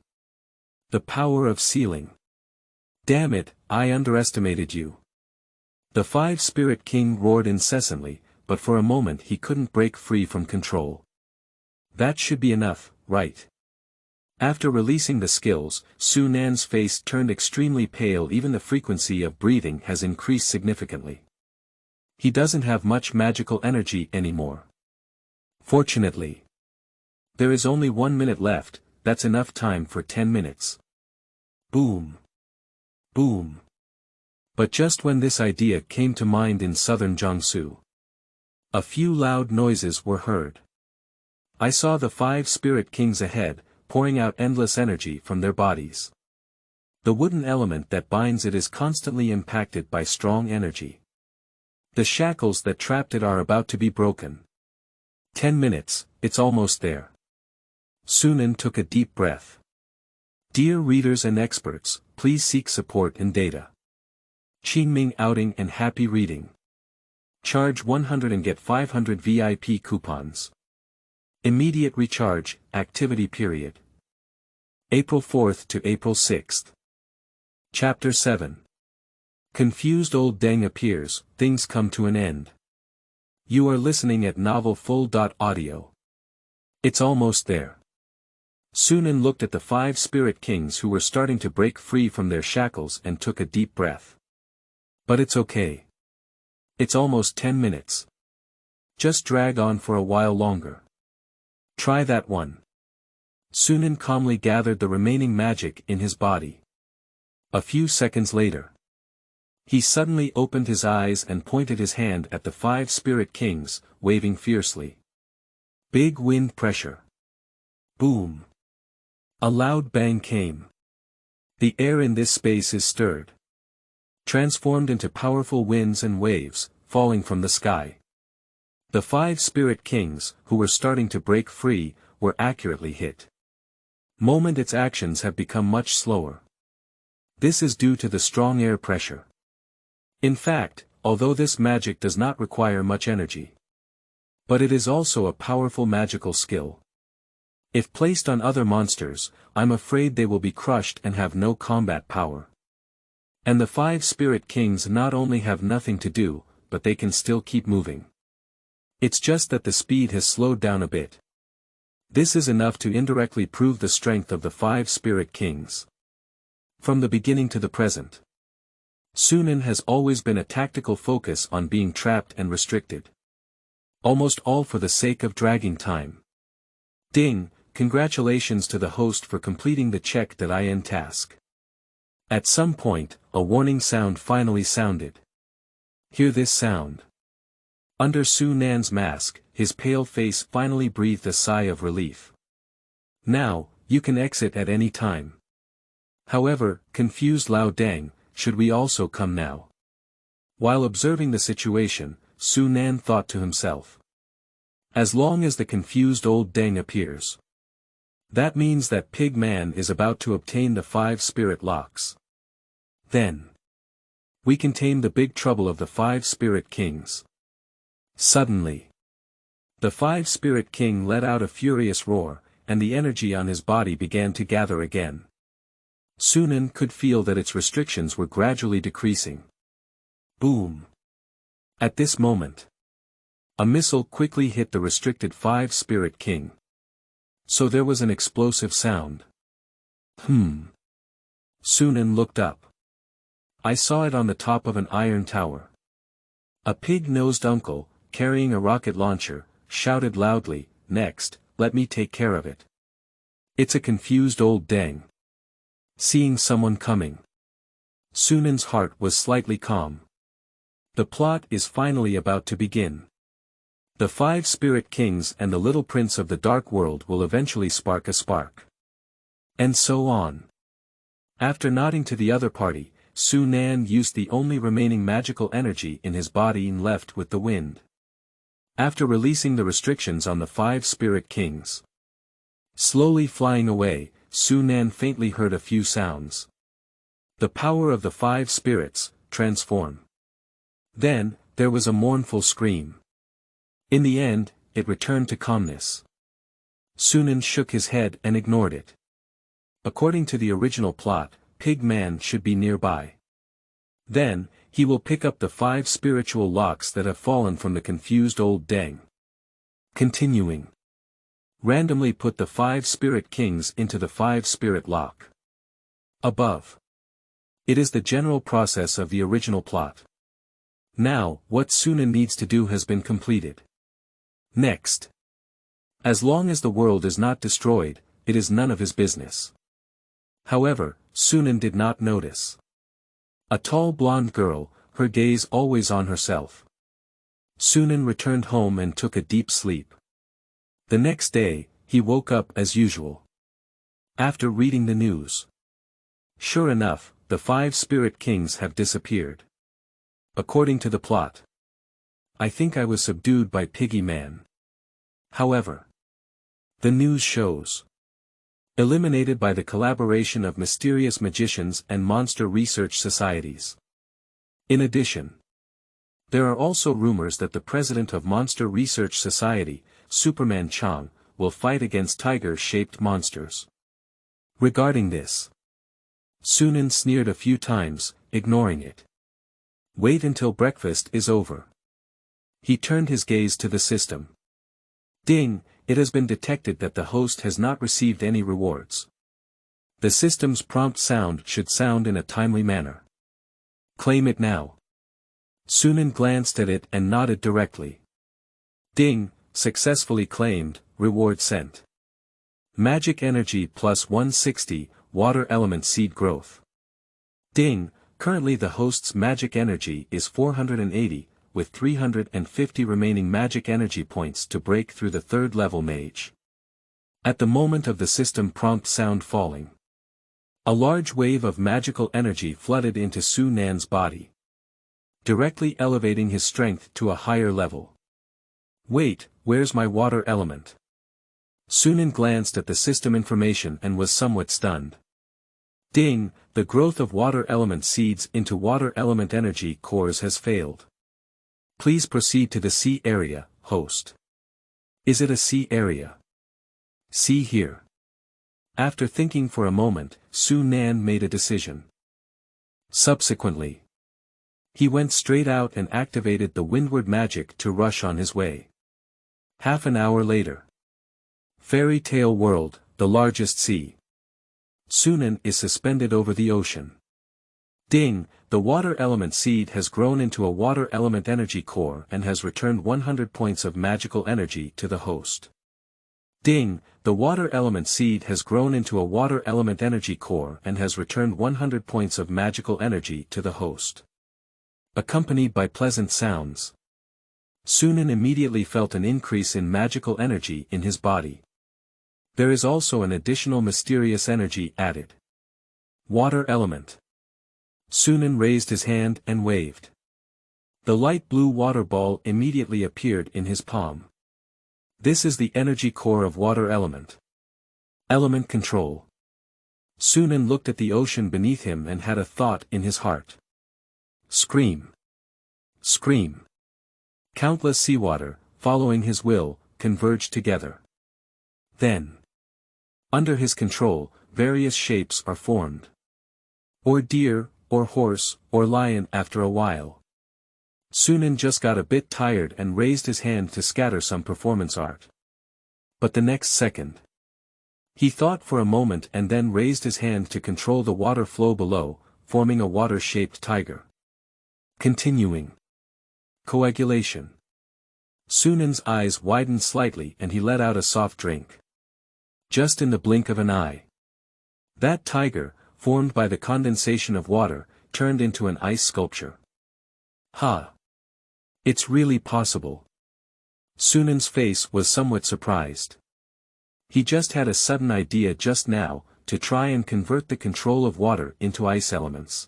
The power of sealing. Damn it, I underestimated you. The 5 spirit king roared incessantly, but for a moment he couldn't break free from control. That should be enough, right? After releasing the skills, Sunan's face turned extremely pale. Even the frequency of breathing has increased significantly. He doesn't have much magical energy anymore. Fortunately, there is only 1 minute left. That's enough time for 10 minutes. Boom. Boom. But just when this idea came to mind in southern Jiangsu, a few loud noises were heard. I saw the 5 spirit kings ahead, pouring out endless energy from their bodies. The wooden element that binds it is constantly impacted by strong energy. The shackles that trapped it are about to be broken. 10 minutes, it's almost there. Sunan took a deep breath. Dear readers and experts, please seek support in data. Qingming outing and happy reading. Charge 100 and get 500 VIP coupons. Immediate recharge, activity period. April 4th to April 6th. Chapter 7. Confused old Deng appears, things come to an end. You are listening at novelfull.audio. It's almost there. Sunan looked at the 5 spirit kings who were starting to break free from their shackles and took a deep breath. But it's okay. It's almost 10 minutes. Just drag on for a while longer. Try that one. Sunan calmly gathered the remaining magic in his body. A few seconds later, he suddenly opened his eyes and pointed his hand at the 5 spirit kings, waving fiercely. Big wind pressure. Boom. A loud bang came. The air in this space is stirred. Transformed into powerful winds and waves, falling from the sky. The 5 spirit kings, who were starting to break free, were accurately hit. Its actions have become much slower. This is due to the strong air pressure. In fact, although this magic does not require much energy, but it is also a powerful magical skill. If placed on other monsters, I'm afraid they will be crushed and have no combat power. And the 5 spirit kings not only have nothing to do, but they can still keep moving. It's just that the speed has slowed down a bit. This is enough to indirectly prove the strength of the 5 spirit kings. From the beginning to the present, Sunan has always been a tactical focus on being trapped and restricted. Almost all for the sake of dragging time. Ding, congratulations to the host for completing the check that IN task. At some point, a warning sound finally sounded. Hear this sound. Under Sunan's mask, his pale face finally breathed a sigh of relief. Now, you can exit at any time. However, confused Lao Deng, should we also come now? While observing the situation, Sunan thought to himself. As long as the confused old Deng appears. That means that Pig Man is about to obtain the 5 spirit locks. Then, we can tame the big trouble of the 5 spirit kings. Suddenly, the 5 spirit king let out a furious roar, and the energy on his body began to gather again. Sunan could feel that its restrictions were gradually decreasing. Boom. At this moment, a missile quickly hit the restricted 5 spirit king. So there was an explosive sound. Sunan looked up. I saw it on the top of an iron tower. A pig-nosed uncle, carrying a rocket launcher, shouted loudly, "Next, let me take care of it." It's a confused old Deng. Seeing someone coming. Sunan's heart was slightly calm. The plot is finally about to begin. The 5 spirit kings and the little prince of the dark world will eventually spark a spark. And so on. After nodding to the other party, Sunan used the only remaining magical energy in his body and left with the wind. After releasing the restrictions on the 5 spirit kings. Slowly flying away, Sunan faintly heard a few sounds. The power of the 5 spirits, transform. Then, there was a mournful scream. In the end, it returned to calmness. Sunan shook his head and ignored it. According to the original plot, Pig Man should be nearby. Then, he will pick up the 5 spiritual locks that have fallen from the confused old Deng. Continuing. Randomly put the 5 spirit kings into the 5 spirit lock. Above. It is the general process of the original plot. Now, what Sunan needs to do has been completed. Next. As long as the world is not destroyed, it is none of his business. However, Sunan did not notice. A tall blonde girl, her gaze always on herself. Sunan returned home and took a deep sleep. The next day, he woke up as usual. After reading the news. Sure enough, the 5 spirit kings have disappeared. According to the plot. I think I was subdued by Piggy Man. However. The news shows. Eliminated by the collaboration of mysterious magicians and monster research societies. In addition. There are also rumors that the president of Monster Research Society, Superman Chang, will fight against tiger-shaped monsters. Regarding this. Sunan sneered a few times, ignoring it. Wait until breakfast is over. He turned his gaze to the system. Ding, it has been detected that the host has not received any rewards. The system's prompt sound should sound in a timely manner. Claim it now. Sunan glanced at it and nodded directly. Ding, successfully claimed, reward sent. Magic energy plus 160, water element seed growth. Ding, currently the host's magic energy is 480, with 350 remaining magic energy points to break through the 3rd level mage. At the moment of the system prompt sound falling. A large wave of magical energy flooded into Sunan's body. Directly elevating his strength to a higher level. Wait, where's my water element? Sunan glanced at the system information and was somewhat stunned. Ding, the growth of water element seeds into water element energy cores has failed. Please proceed to the sea area, host. Is it a sea area? See here. After thinking for a moment, Sunan made a decision. Subsequently. He went straight out and activated the windward magic to rush on his way. Half an hour later. Fairy Tale World, the largest sea. Sunan is suspended over the ocean. Ding, the water element seed has grown into a water element energy core and has returned 100 points of magical energy to the host. Ding, the water element seed has grown into a water element energy core and has returned 100 points of magical energy to the host. Accompanied by pleasant sounds. Sunan immediately felt an increase in magical energy in his body. There is also an additional mysterious energy added. Water element. Sunan raised his hand and waved. The light blue water ball immediately appeared in his palm. This is the energy core of water element. Element control. Sunan looked at the ocean beneath him and had a thought in his heart. Scream. Scream. Countless seawater, following his will, converged together. Then. Under his control, various shapes are formed. Or deer, or horse, or lion after a while. Sunan just got a bit tired and raised his hand to scatter some performance art. But the next second. He thought for a moment and then raised his hand to control the water flow below, forming a water-shaped tiger. Continuing. Coagulation. Sunan's eyes widened slightly and he let out a soft drink. Just in the blink of an eye. That tiger, formed by the condensation of water, turned into an ice sculpture. Ha! It's really possible. Sunan's face was somewhat surprised. He just had a sudden idea just now, to try and convert the control of water into ice elements.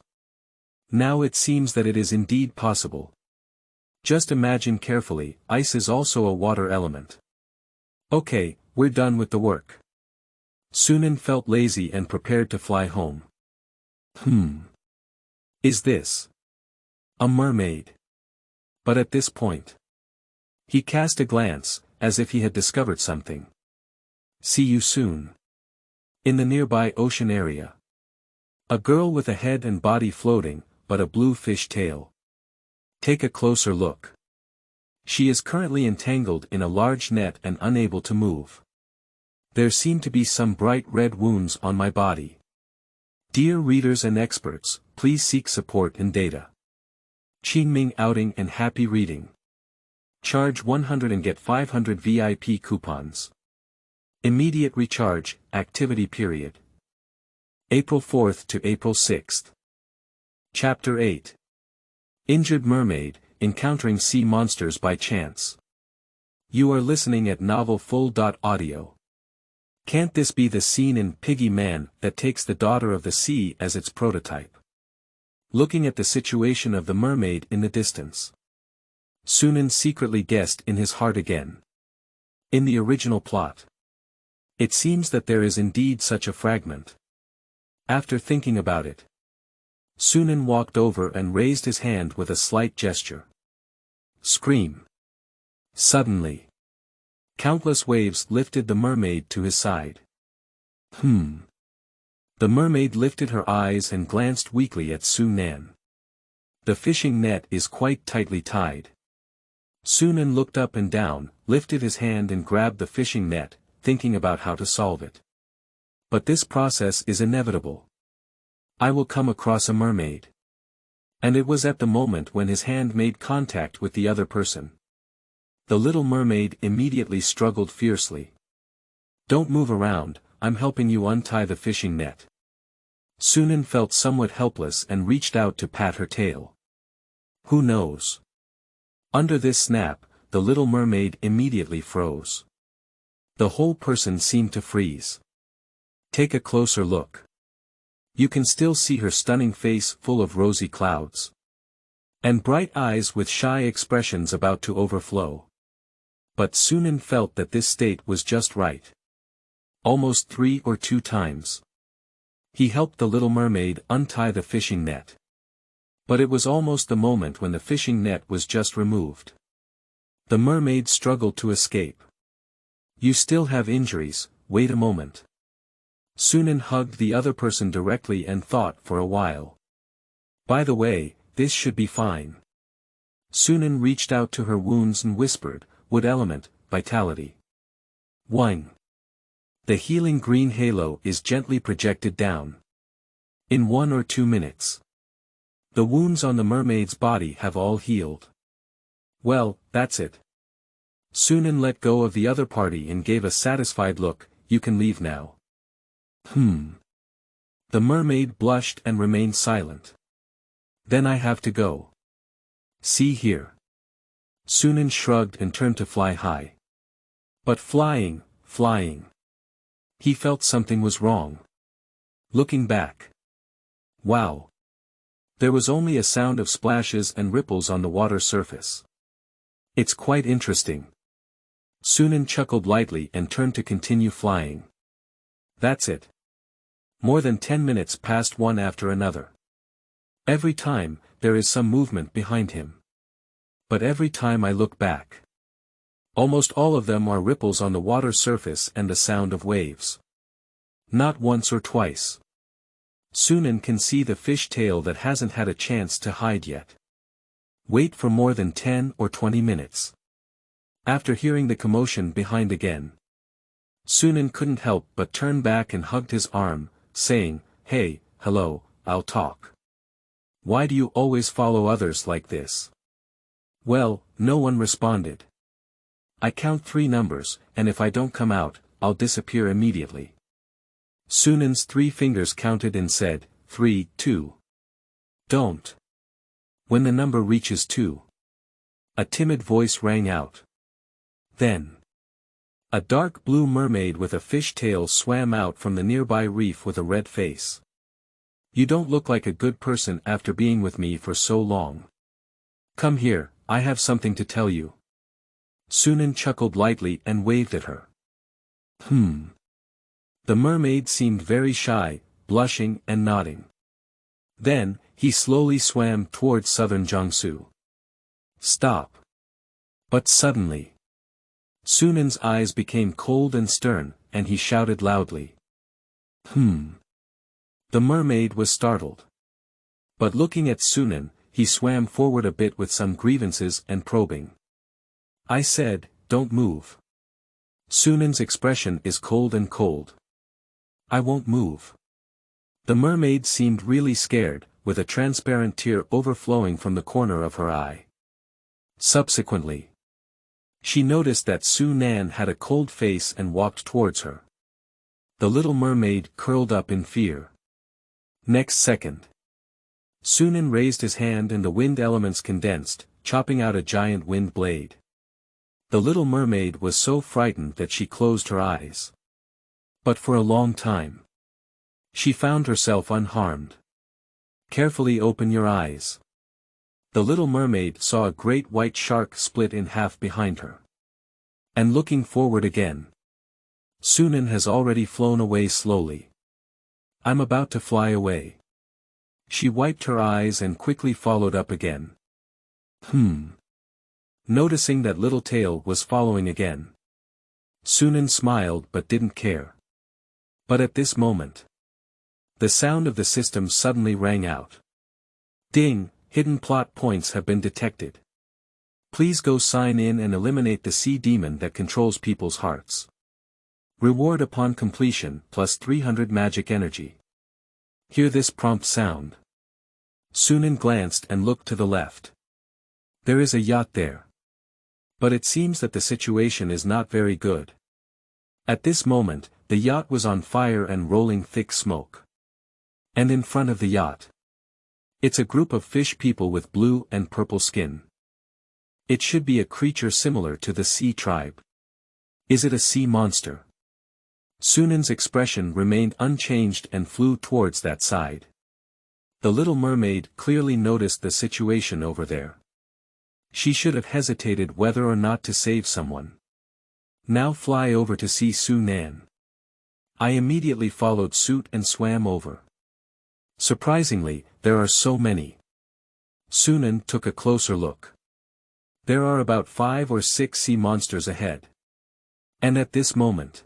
Now it seems that it is indeed possible. Just imagine carefully, ice is also a water element. Okay, we're done with the work. Sunan felt lazy and prepared to fly home. Is this a mermaid? But at this point, he cast a glance, as if he had discovered something. See you soon. In the nearby ocean area. A girl with a head and body floating, but a blue fish tail. Take a closer look. She is currently entangled in a large net and unable to move. There seem to be some bright red wounds on my body. Dear readers and experts, please seek support in data. Qingming outing and happy reading. Charge 100 and get 500 VIP coupons. Immediate recharge, activity period. April 4th to April 6th. Chapter 8. Injured Mermaid, Encountering Sea Monsters by Chance. You are listening at Novel Full.audio. Can't this be the scene in Piggy Man that takes the daughter of the sea as its prototype? Looking at the situation of the mermaid in the distance. Sunan secretly guessed in his heart again. In the original plot. It seems that there is indeed such a fragment. After thinking about it, Sunan walked over and raised his hand with a slight gesture. Scream. Suddenly. Countless waves lifted the mermaid to his side. The mermaid lifted her eyes and glanced weakly at Sunan. The fishing net is quite tightly tied. Sunan looked up and down, lifted his hand and grabbed the fishing net, thinking about how to solve it. But this process is inevitable. I will come across a mermaid. And it was at the moment when his hand made contact with the other person. The little mermaid immediately struggled fiercely. Don't move around, I'm helping you untie the fishing net. Sunan felt somewhat helpless and reached out to pat her tail. Who knows? Under this snap, the little mermaid immediately froze. The whole person seemed to freeze. Take a closer look. You can still see her stunning face full of rosy clouds. And bright eyes with shy expressions about to overflow. But Sunan felt that this state was just right. Almost 3 or 2 times. He helped the little mermaid untie the fishing net. But it was almost the moment when the fishing net was just removed. The mermaid struggled to escape. You still have injuries, wait a moment. Sunan hugged the other person directly and thought for a while. By the way, this should be fine. Sunan reached out to her wounds and whispered, wood element, vitality. 1. The healing green halo is gently projected down. In 1 or 2 minutes. The wounds on the mermaid's body have all healed. Well, that's it. Sunan let go of the other party and gave a satisfied look, you can leave now. The mermaid blushed and remained silent. Then I have to go. See here. Sunan shrugged and turned to fly high. But flying. He felt something was wrong. Looking back. Wow. There was only a sound of splashes and ripples on the water surface. It's quite interesting. Sunan chuckled lightly and turned to continue flying. That's it. More than 10 minutes passed one after another. Every time, there is some movement behind him. But every time I look back. Almost all of them are ripples on the water surface and the sound of waves. Not once or twice. Sunan can see the fish tail that hasn't had a chance to hide yet. Wait for more than 10 or 20 minutes. After hearing the commotion behind again. Sunan couldn't help but turn back and hugged his arm, saying, "Hey, hello, I'll talk. Why do you always follow others like this?" Well, no one responded. "I count 3 numbers, and if I don't come out, I'll disappear immediately." Sunan's 3 fingers counted and said, 3, 2. "Don't." When the number reaches 2. A timid voice rang out. Then. A dark blue mermaid with a fish tail swam out from the nearby reef with a red face. "You don't look like a good person after being with me for so long. Come here, I have something to tell you." Sunan chuckled lightly and waved at her. The mermaid seemed very shy, blushing and nodding. Then, he slowly swam toward southern Jiangsu. "Stop." But suddenly, Sunan's eyes became cold and stern, and he shouted loudly. The mermaid was startled. But looking at Sunan, he swam forward a bit with some grievances and probing. "I said, don't move." Sunan's expression is cold and cold. "I won't move." The mermaid seemed really scared, with a transparent tear overflowing from the corner of her eye. Subsequently, she noticed that Sunan had a cold face and walked towards her. The little mermaid curled up in fear. Next second, Sunan raised his hand and the wind elements condensed, chopping out a giant wind blade. The little mermaid was so frightened that she closed her eyes. But for a long time, she found herself unharmed. "Carefully open your eyes." The little mermaid saw a great white shark split in half behind her. And looking forward again, Sunan has already flown away slowly. "I'm about to fly away." She wiped her eyes and quickly followed up again. Noticing that Little Tail was following again, Sunan smiled but didn't care. But at this moment, the sound of the system suddenly rang out. "Ding, hidden plot points have been detected. Please go sign in and eliminate the sea demon that controls people's hearts. Reward upon completion, plus 300 magic energy." Hear this prompt sound. Sunan glanced and looked to the left. There is a yacht there. But it seems that the situation is not very good. At this moment, the yacht was on fire and rolling thick smoke. And in front of the yacht, it's a group of fish people with blue and purple skin. It should be a creature similar to the sea tribe. Is it a sea monster? Sunan's expression remained unchanged and flew towards that side. The little mermaid clearly noticed the situation over there. She should have hesitated whether or not to save someone. Now fly over to see Sunan. I immediately followed suit and swam over. Surprisingly, there are so many. Sunan took a closer look. There are about 5 or 6 sea monsters ahead. And at this moment,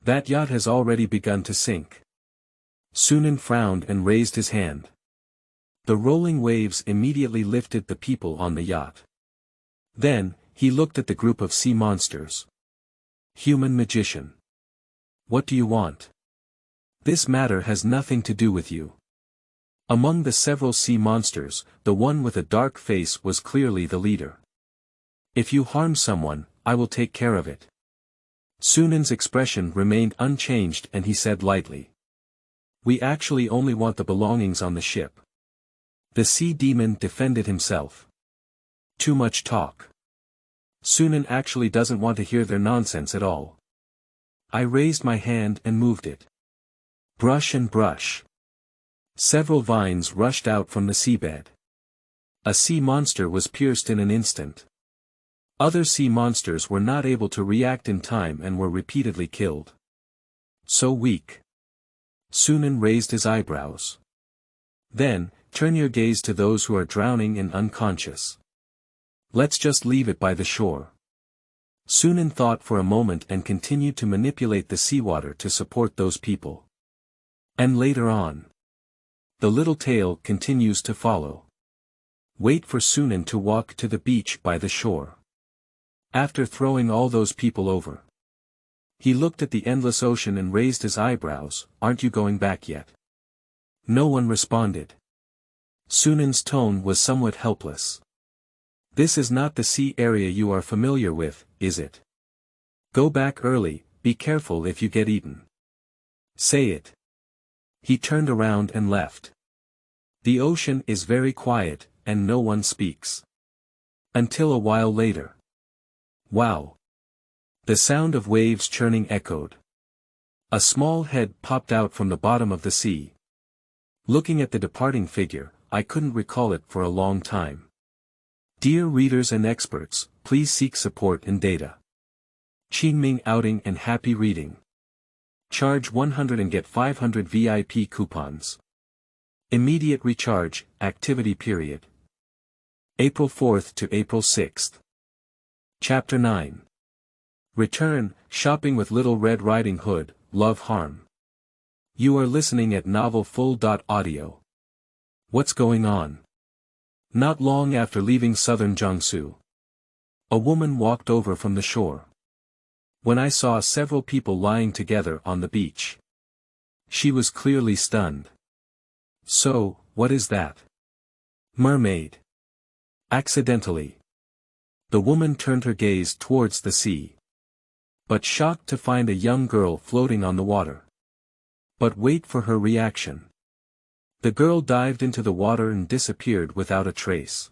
that yacht has already begun to sink. Sunan frowned and raised his hand. The rolling waves immediately lifted the people on the yacht. Then, he looked at the group of sea monsters. "Human magician. What do you want? This matter has nothing to do with you." Among the several sea monsters, the one with a dark face was clearly the leader. "If you harm someone, I will take care of it." Sunan's expression remained unchanged and he said lightly. "We actually only want the belongings on the ship." The sea demon defended himself. "Too much talk. Sunan actually doesn't want to hear their nonsense at all." I raised my hand and moved it. Brush and brush. Several vines rushed out from the seabed. A sea monster was pierced in an instant. Other sea monsters were not able to react in time and were repeatedly killed. So weak. Sunan raised his eyebrows. Then, turn your gaze to those who are drowning and unconscious. Let's just leave it by the shore. Sunan thought for a moment and continued to manipulate the seawater to support those people. And later on, the little tail continues to follow. Wait for Sunan to walk to the beach by the shore. After throwing all those people over, He looked at the endless ocean and raised his eyebrows. Aren't you going back yet? No one responded. Sunan's tone was somewhat helpless. This is not the sea area you are familiar with, is it? Go back early, be careful if you get eaten. Say it. He turned around and left. The ocean is very quiet, and no one speaks. Until a while later. Wow. The sound of waves churning echoed. A small head popped out from the bottom of the sea. Looking at the departing figure, I couldn't recall it for a long time. Dear readers and experts, please seek support in data. Qingming outing and happy reading. Charge 100 and get 500 VIP coupons. Immediate recharge, activity period. April 4th to April 6th. Chapter 9. Return, Shopping with Little Red Riding Hood, Love Harm. You are listening at Novel Full.audio. What's going on? Not long after leaving southern Jiangsu, a woman walked over from the shore. When I saw several people lying together on the beach, she was clearly stunned. So, what is that? Mermaid. Accidentally. The woman turned her gaze towards the sea. But shocked to find a young girl floating on the water. But wait for her reaction. The girl dived into the water and disappeared without a trace.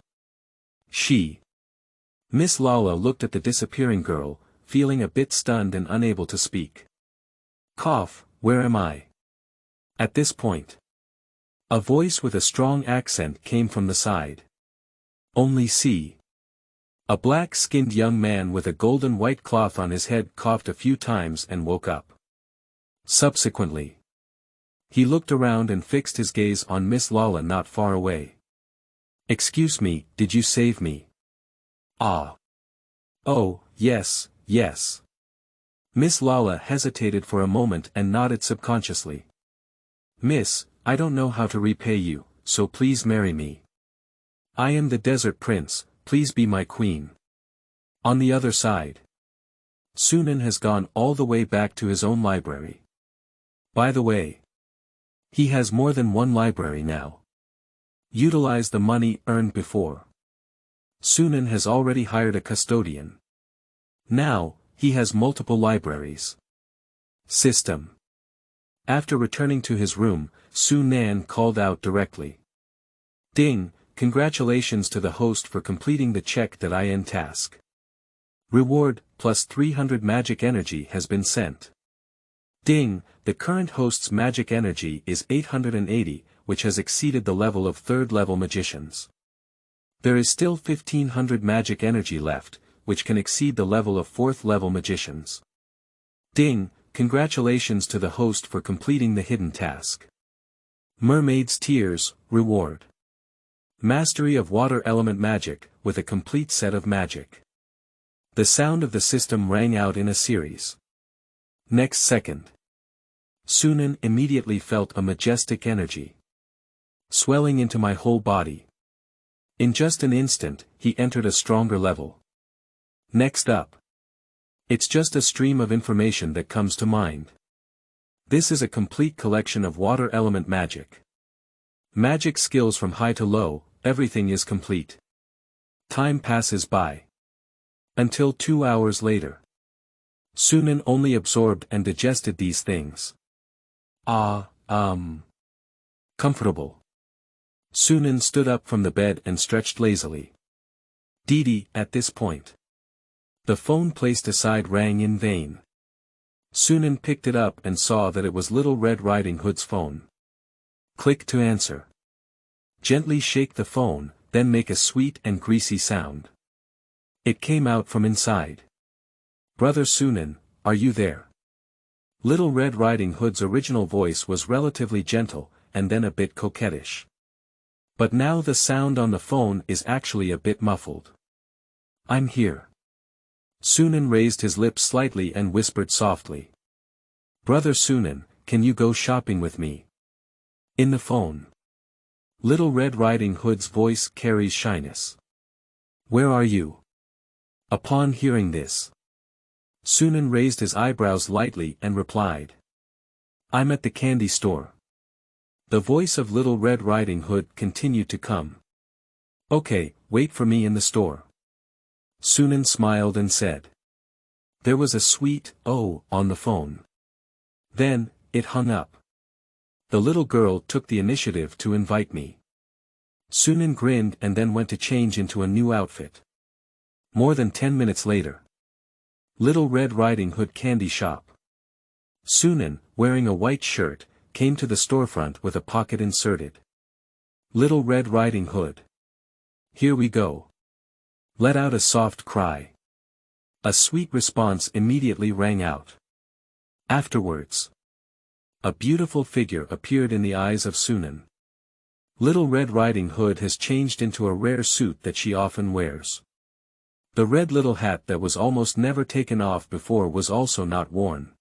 Miss Lill looked at the disappearing girl, feeling a bit stunned and unable to speak. Cough, where am I? At this point, a voice with a strong accent came from the side. Only see. A black-skinned young man with a golden white cloth on his head coughed a few times and woke up. Subsequently, he looked around and fixed his gaze on Miss Lill not far away. Excuse me, did you save me? Ah. Oh, yes, yes. Miss Lill hesitated for a moment and nodded subconsciously. Miss, I don't know how to repay you, so please marry me. I am the desert prince, please be my queen. On the other side, Sunan has gone all the way back to his own library. By the way, he has more than one library now. Utilize the money earned before. Sunan has already hired a custodian. Now, he has multiple libraries. System. After returning to his room, Sunan called out directly. Deng, congratulations to the host for completing the check that I task. Reward, plus 300 magic energy has been sent. Deng, the current host's magic energy is 880, which has exceeded the level of 3rd level magicians. There is still 1500 magic energy left, which can exceed the level of 4th level magicians. Deng, congratulations to the host for completing the hidden task. Mermaid's Tears, reward. Mastery of water element magic, with a complete set of magic. The sound of the system rang out in a series. Next second, Sunan immediately felt a majestic energy swelling into my whole body. In just an instant, he entered a stronger level. Next up, it's just a stream of information that comes to mind. This is a complete collection of water element magic. Magic skills from high to low, everything is complete. Time passes by. Until 2 hours later. Sunan only absorbed and digested these things. Comfortable. Sunan stood up from the bed and stretched lazily. Didi, at this point. The phone placed aside rang in vain. Sunan picked it up and saw that it was Little Red Riding Hood's phone. Click to answer. Gently shake the phone, then make a sweet and greasy sound. It came out from inside. Brother Sunan, are you there? Little Red Riding Hood's original voice was relatively gentle, and then a bit coquettish. But now the sound on the phone is actually a bit muffled. I'm here. Sunan raised his lips slightly and whispered softly. Brother Sunan, can you go shopping with me? In the phone. Little Red Riding Hood's voice carries shyness. Where are you? Upon hearing this, Sunan raised his eyebrows lightly and replied. I'm at the candy store. The voice of Little Red Riding Hood continued to come. Okay, wait for me in the store. Sunan smiled and said. There was a sweet "oh" on the phone. Then, it hung up. The little girl took the initiative to invite me. Sunan grinned and then went to change into a new outfit. More than 10 minutes later. Little Red Riding Hood candy shop. Sunan, wearing a white shirt, came to the storefront with a pocket inserted. Little Red Riding Hood. Here we go. Let out a soft cry. A sweet response immediately rang out. Afterwards. A beautiful figure appeared in the eyes of Sunan. Little Red Riding Hood has changed into a rare suit that she often wears. The red little hat that was almost never taken off before was also not worn.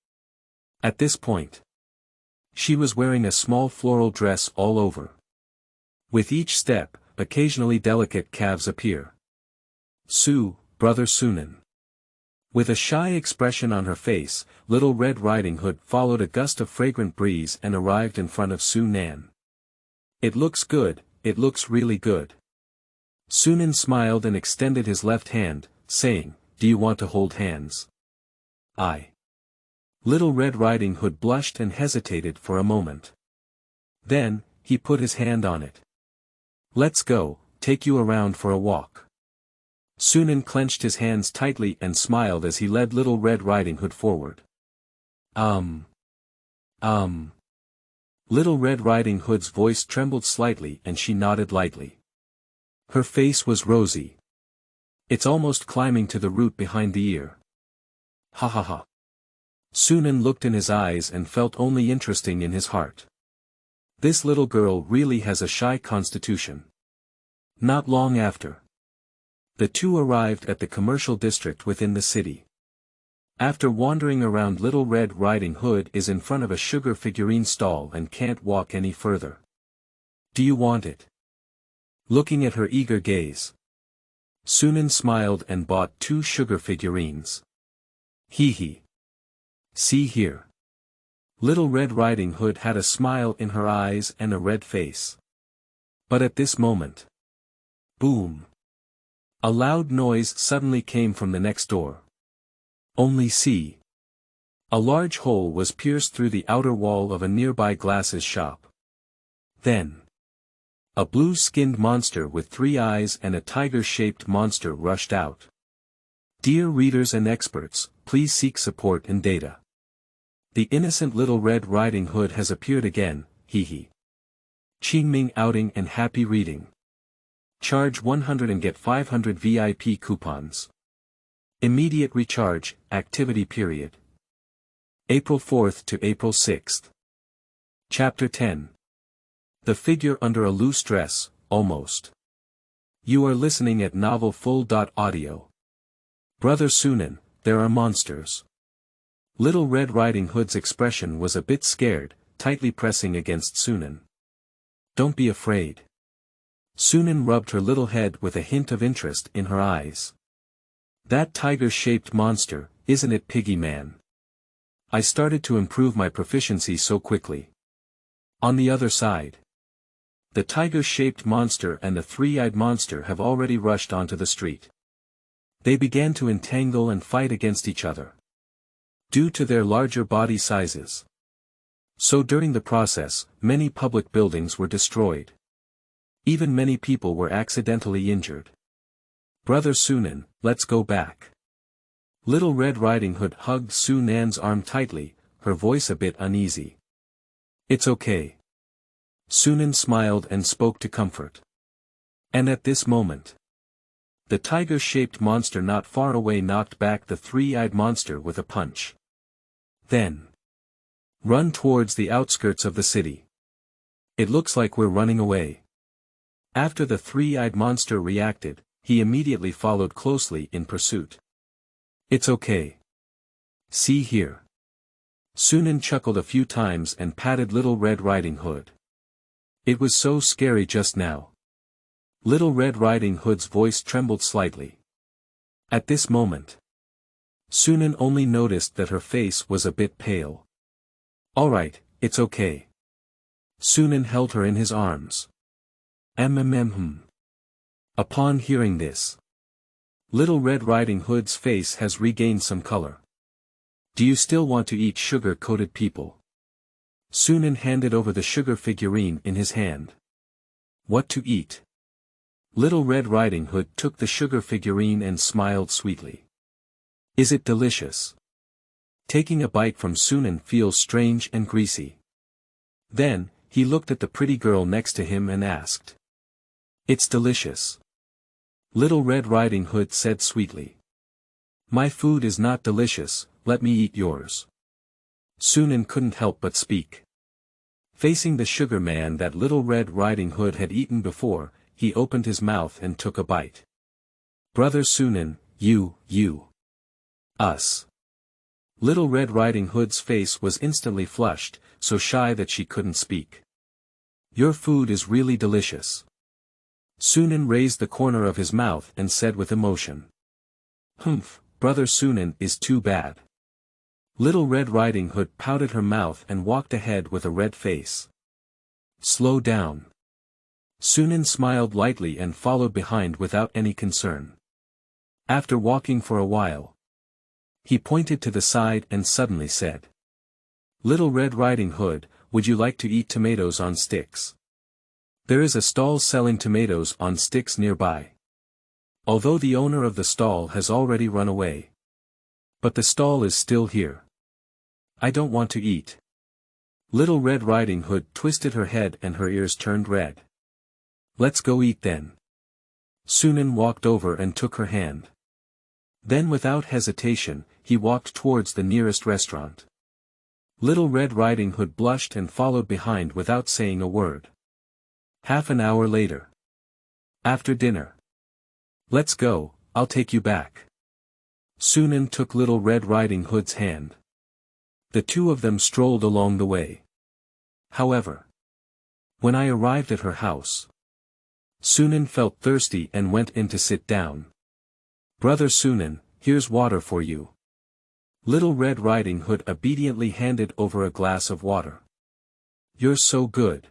At this point, she was wearing a small floral dress all over. With each step, occasionally delicate calves appear. Brother Sunan. With a shy expression on her face, Little Red Riding Hood followed a gust of fragrant breeze and arrived in front of Sunan. It looks good, it looks really good. Sunan smiled and extended his left hand, saying, Do you want to hold hands? Little Red Riding Hood blushed and hesitated for a moment. Then, he put his hand on it. Let's go, take you around for a walk. Sunan clenched his hands tightly and smiled as he led Little Red Riding Hood forward. Little Red Riding Hood's voice trembled slightly and she nodded lightly. Her face was rosy. It's almost climbing to the root behind the ear. Ha ha ha. Sunan looked in his eyes and felt only interesting in his heart. This little girl really has a shy constitution. Not long after. The two arrived at the commercial district within the city. After wandering around, Little Red Riding Hood is in front of a sugar figurine stall and can't walk any further. Do you want it? Looking at her eager gaze. Sunan smiled and bought 2 sugar figurines. Hee hee. See here. Little Red Riding Hood had a smile in her eyes and a red face. But at this moment. Boom. A loud noise suddenly came from the next door. Only see. A large hole was pierced through the outer wall of a nearby glasses shop. Then. A blue-skinned monster with 3 eyes and a tiger-shaped monster rushed out. Dear readers and experts, please seek support in data. The innocent Little Red Riding Hood has appeared again, hee hee. Qingming outing and happy reading. Charge 100 and get 500 VIP coupons. Immediate recharge, activity period. April 4th to April 6th. Chapter 10. The figure under a loose dress, almost. You are listening at novelfull.audio. Brother Sunan, there are monsters. Little Red Riding Hood's expression was a bit scared, tightly pressing against Sunan. Don't be afraid. Sunan rubbed her little head with a hint of interest in her eyes. That tiger-shaped monster, isn't it, Piggy Man? I started to improve my proficiency so quickly. On the other side. The tiger-shaped monster and the 3-eyed monster have already rushed onto the street. They began to entangle and fight against each other. Due to their larger body sizes. So during the process, many public buildings were destroyed. Even many people were accidentally injured. Brother Sunan, let's go back. Little Red Riding Hood hugged Sunan's arm tightly, her voice a bit uneasy. It's okay. Sunan smiled and spoke to comfort. And at this moment, the tiger-shaped monster not far away knocked back the 3-eyed monster with a punch. Then, run towards the outskirts of the city. It looks like we're running away. After the 3-eyed monster reacted, he immediately followed closely in pursuit. It's okay. See here. Sunan chuckled a few times and patted Little Red Riding Hood. It was so scary just now. Little Red Riding Hood's voice trembled slightly. At this moment, Sunan only noticed that her face was a bit pale. Alright, it's okay. Sunan held her in his arms. Upon hearing this, Little Red Riding Hood's face has regained some color. Do you still want to eat sugar-coated people? Sunan handed over the sugar figurine in his hand. What to eat? Little Red Riding Hood took the sugar figurine and smiled sweetly. Is it delicious? Taking a bite from Sunan feels strange and greasy. Then, he looked at the pretty girl next to him and asked. It's delicious. Little Red Riding Hood said sweetly. My food is not delicious, let me eat yours. Sunan couldn't help but speak. Facing the sugar man that Little Red Riding Hood had eaten before, he opened his mouth and took a bite. Brother Sunan, us. Little Red Riding Hood's face was instantly flushed, so shy that she couldn't speak. Your food is really delicious. Sunan raised the corner of his mouth and said with emotion. Humph, Brother Sunan is too bad. Little Red Riding Hood pouted her mouth and walked ahead with a red face. Slow down. Sunan smiled lightly and followed behind without any concern. After walking for a while, he pointed to the side and suddenly said. Little Red Riding Hood, would you like to eat tomatoes on sticks? There is a stall selling tomatoes on sticks nearby. Although the owner of the stall has already run away. But the stall is still here. I don't want to eat. Little Red Riding Hood twisted her head and her ears turned red. Let's go eat then. Sunan walked over and took her hand. Then without hesitation, he walked towards the nearest restaurant. Little Red Riding Hood blushed and followed behind without saying a word. Half an hour later. After dinner. Let's go, I'll take you back. Sunan took Little Red Riding Hood's hand. The two of them strolled along the way. However, when I arrived at her house, Sunan felt thirsty and went in to sit down. Brother Sunan, here's water for you. Little Red Riding Hood obediently handed over a glass of water. You're so good.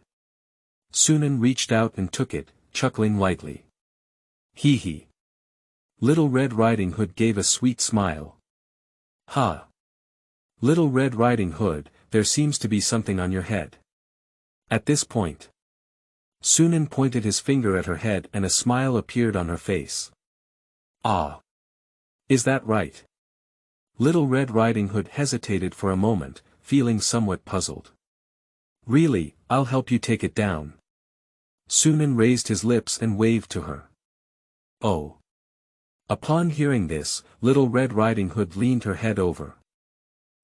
Sunan reached out and took it, chuckling lightly. Hee hee. Little Red Riding Hood gave a sweet smile. Ha. Little Red Riding Hood, there seems to be something on your head. At this point, Sunan pointed his finger at her head and a smile appeared on her face. Ah. Is that right? Little Red Riding Hood hesitated for a moment, feeling somewhat puzzled. Really, I'll help you take it down. Sunan raised his lips and waved to her. Oh. Upon hearing this, Little Red Riding Hood leaned her head over.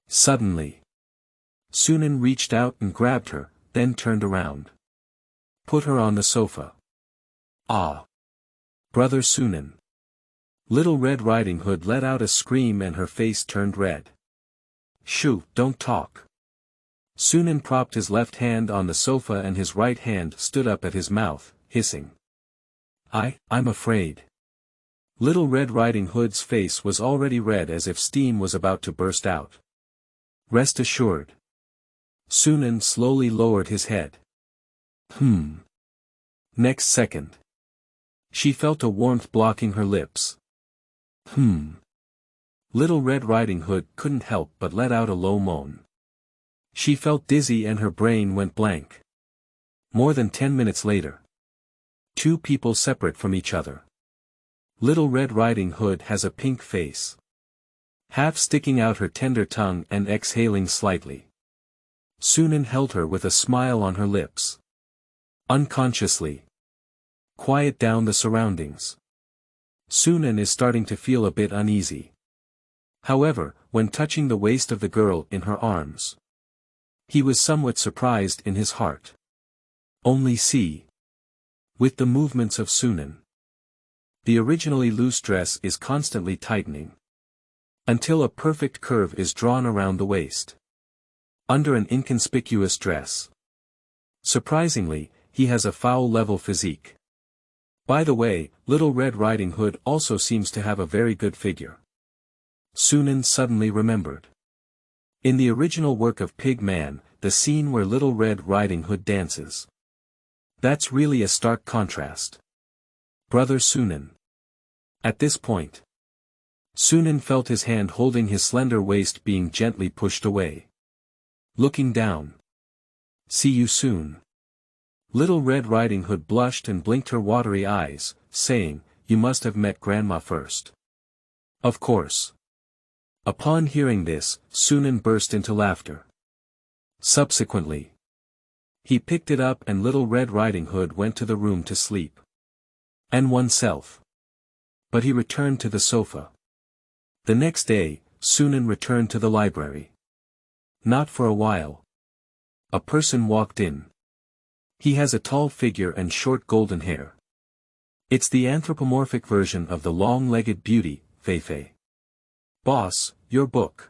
Suddenly, Sunan reached out and grabbed her, then turned around. Put her on the sofa. Ah. Brother Sunan. Little Red Riding Hood let out a scream and her face turned red. Shoo, don't talk. Sunan propped his left hand on the sofa and his right hand stood up at his mouth, hissing. I'm afraid. Little Red Riding Hood's face was already red as if steam was about to burst out. Rest assured. Sunan slowly lowered his head. Next second. She felt a warmth blocking her lips. Little Red Riding Hood couldn't help but let out a low moan. She felt dizzy and her brain went blank. More than 10 minutes later. Two people separate from each other. Little Red Riding Hood has a pink face. Half sticking out her tender tongue and exhaling slightly. Sunan held her with a smile on her lips. Unconsciously. Quiet down the surroundings. Sunan is starting to feel a bit uneasy. However, when touching the waist of the girl in her arms, he was somewhat surprised in his heart. Only see. With the movements of Sunan. The originally loose dress is constantly tightening. Until a perfect curve is drawn around the waist. Under an inconspicuous dress. Surprisingly, he has a foul-level physique. By the way, Little Red Riding Hood also seems to have a very good figure. Sunan suddenly remembered. In the original work of Pig Man, the scene where Little Red Riding Hood dances. That's really a stark contrast. Brother Sunan. At this point, Sunan felt his hand holding his slender waist being gently pushed away. Looking down. See you soon. Little Red Riding Hood blushed and blinked her watery eyes, saying, You must have met Grandma first. Of course. Upon hearing this, Sunan burst into laughter. Subsequently, he picked it up and Little Red Riding Hood went to the room to sleep. And oneself. But he returned to the sofa. The next day, Sunan returned to the library. Not for a while. A person walked in. He has a tall figure and short golden hair. It's the anthropomorphic version of the long-legged beauty, Feifei. Boss, your book.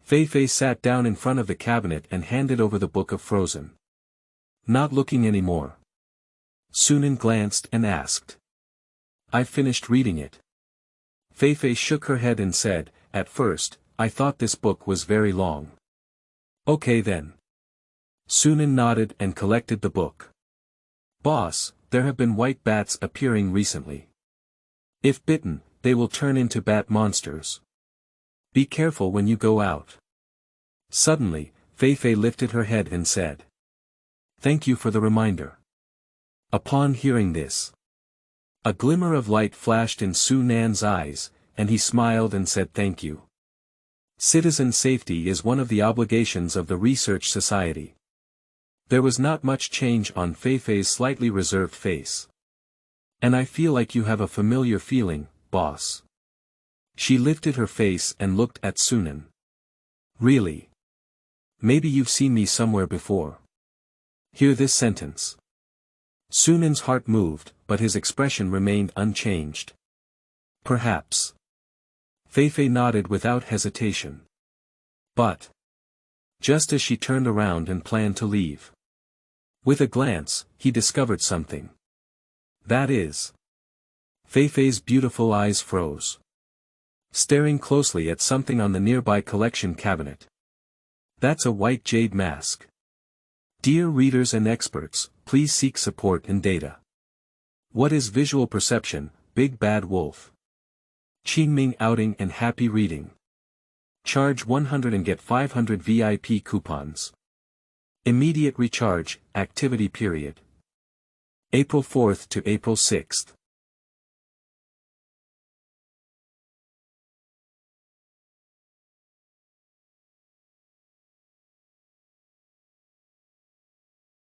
Feifei sat down in front of the cabinet and handed over the book of Frozen. Not looking anymore. Sunan glanced and asked. I finished reading it. Feifei shook her head and said, At first, I thought this book was very long. Okay then. Sunan nodded and collected the book. Boss, there have been white bats appearing recently. If bitten, they will turn into bat monsters. Be careful when you go out. Suddenly, Feifei lifted her head and said. Thank you for the reminder. Upon hearing this, a glimmer of light flashed in Sunan's eyes, and he smiled and said thank you. Citizen safety is one of the obligations of the Research Society. There was not much change on Feifei's slightly reserved face. And I feel like you have a familiar feeling, boss. She lifted her face and looked at Sunan. Really? Maybe you've seen me somewhere before. Hear this sentence. Sunan's heart moved, but his expression remained unchanged. Perhaps. Feifei nodded without hesitation. But. Just as she turned around and planned to leave. With a glance, he discovered something. That is. Feifei's beautiful eyes froze. Staring closely at something on the nearby collection cabinet. That's a white jade mask. Dear readers and experts, please seek support in data. What is visual perception, Big Bad Wolf? Qingming outing and happy reading. Charge 100 and get 500 VIP coupons. Immediate recharge, activity period. April 4th to April 6th.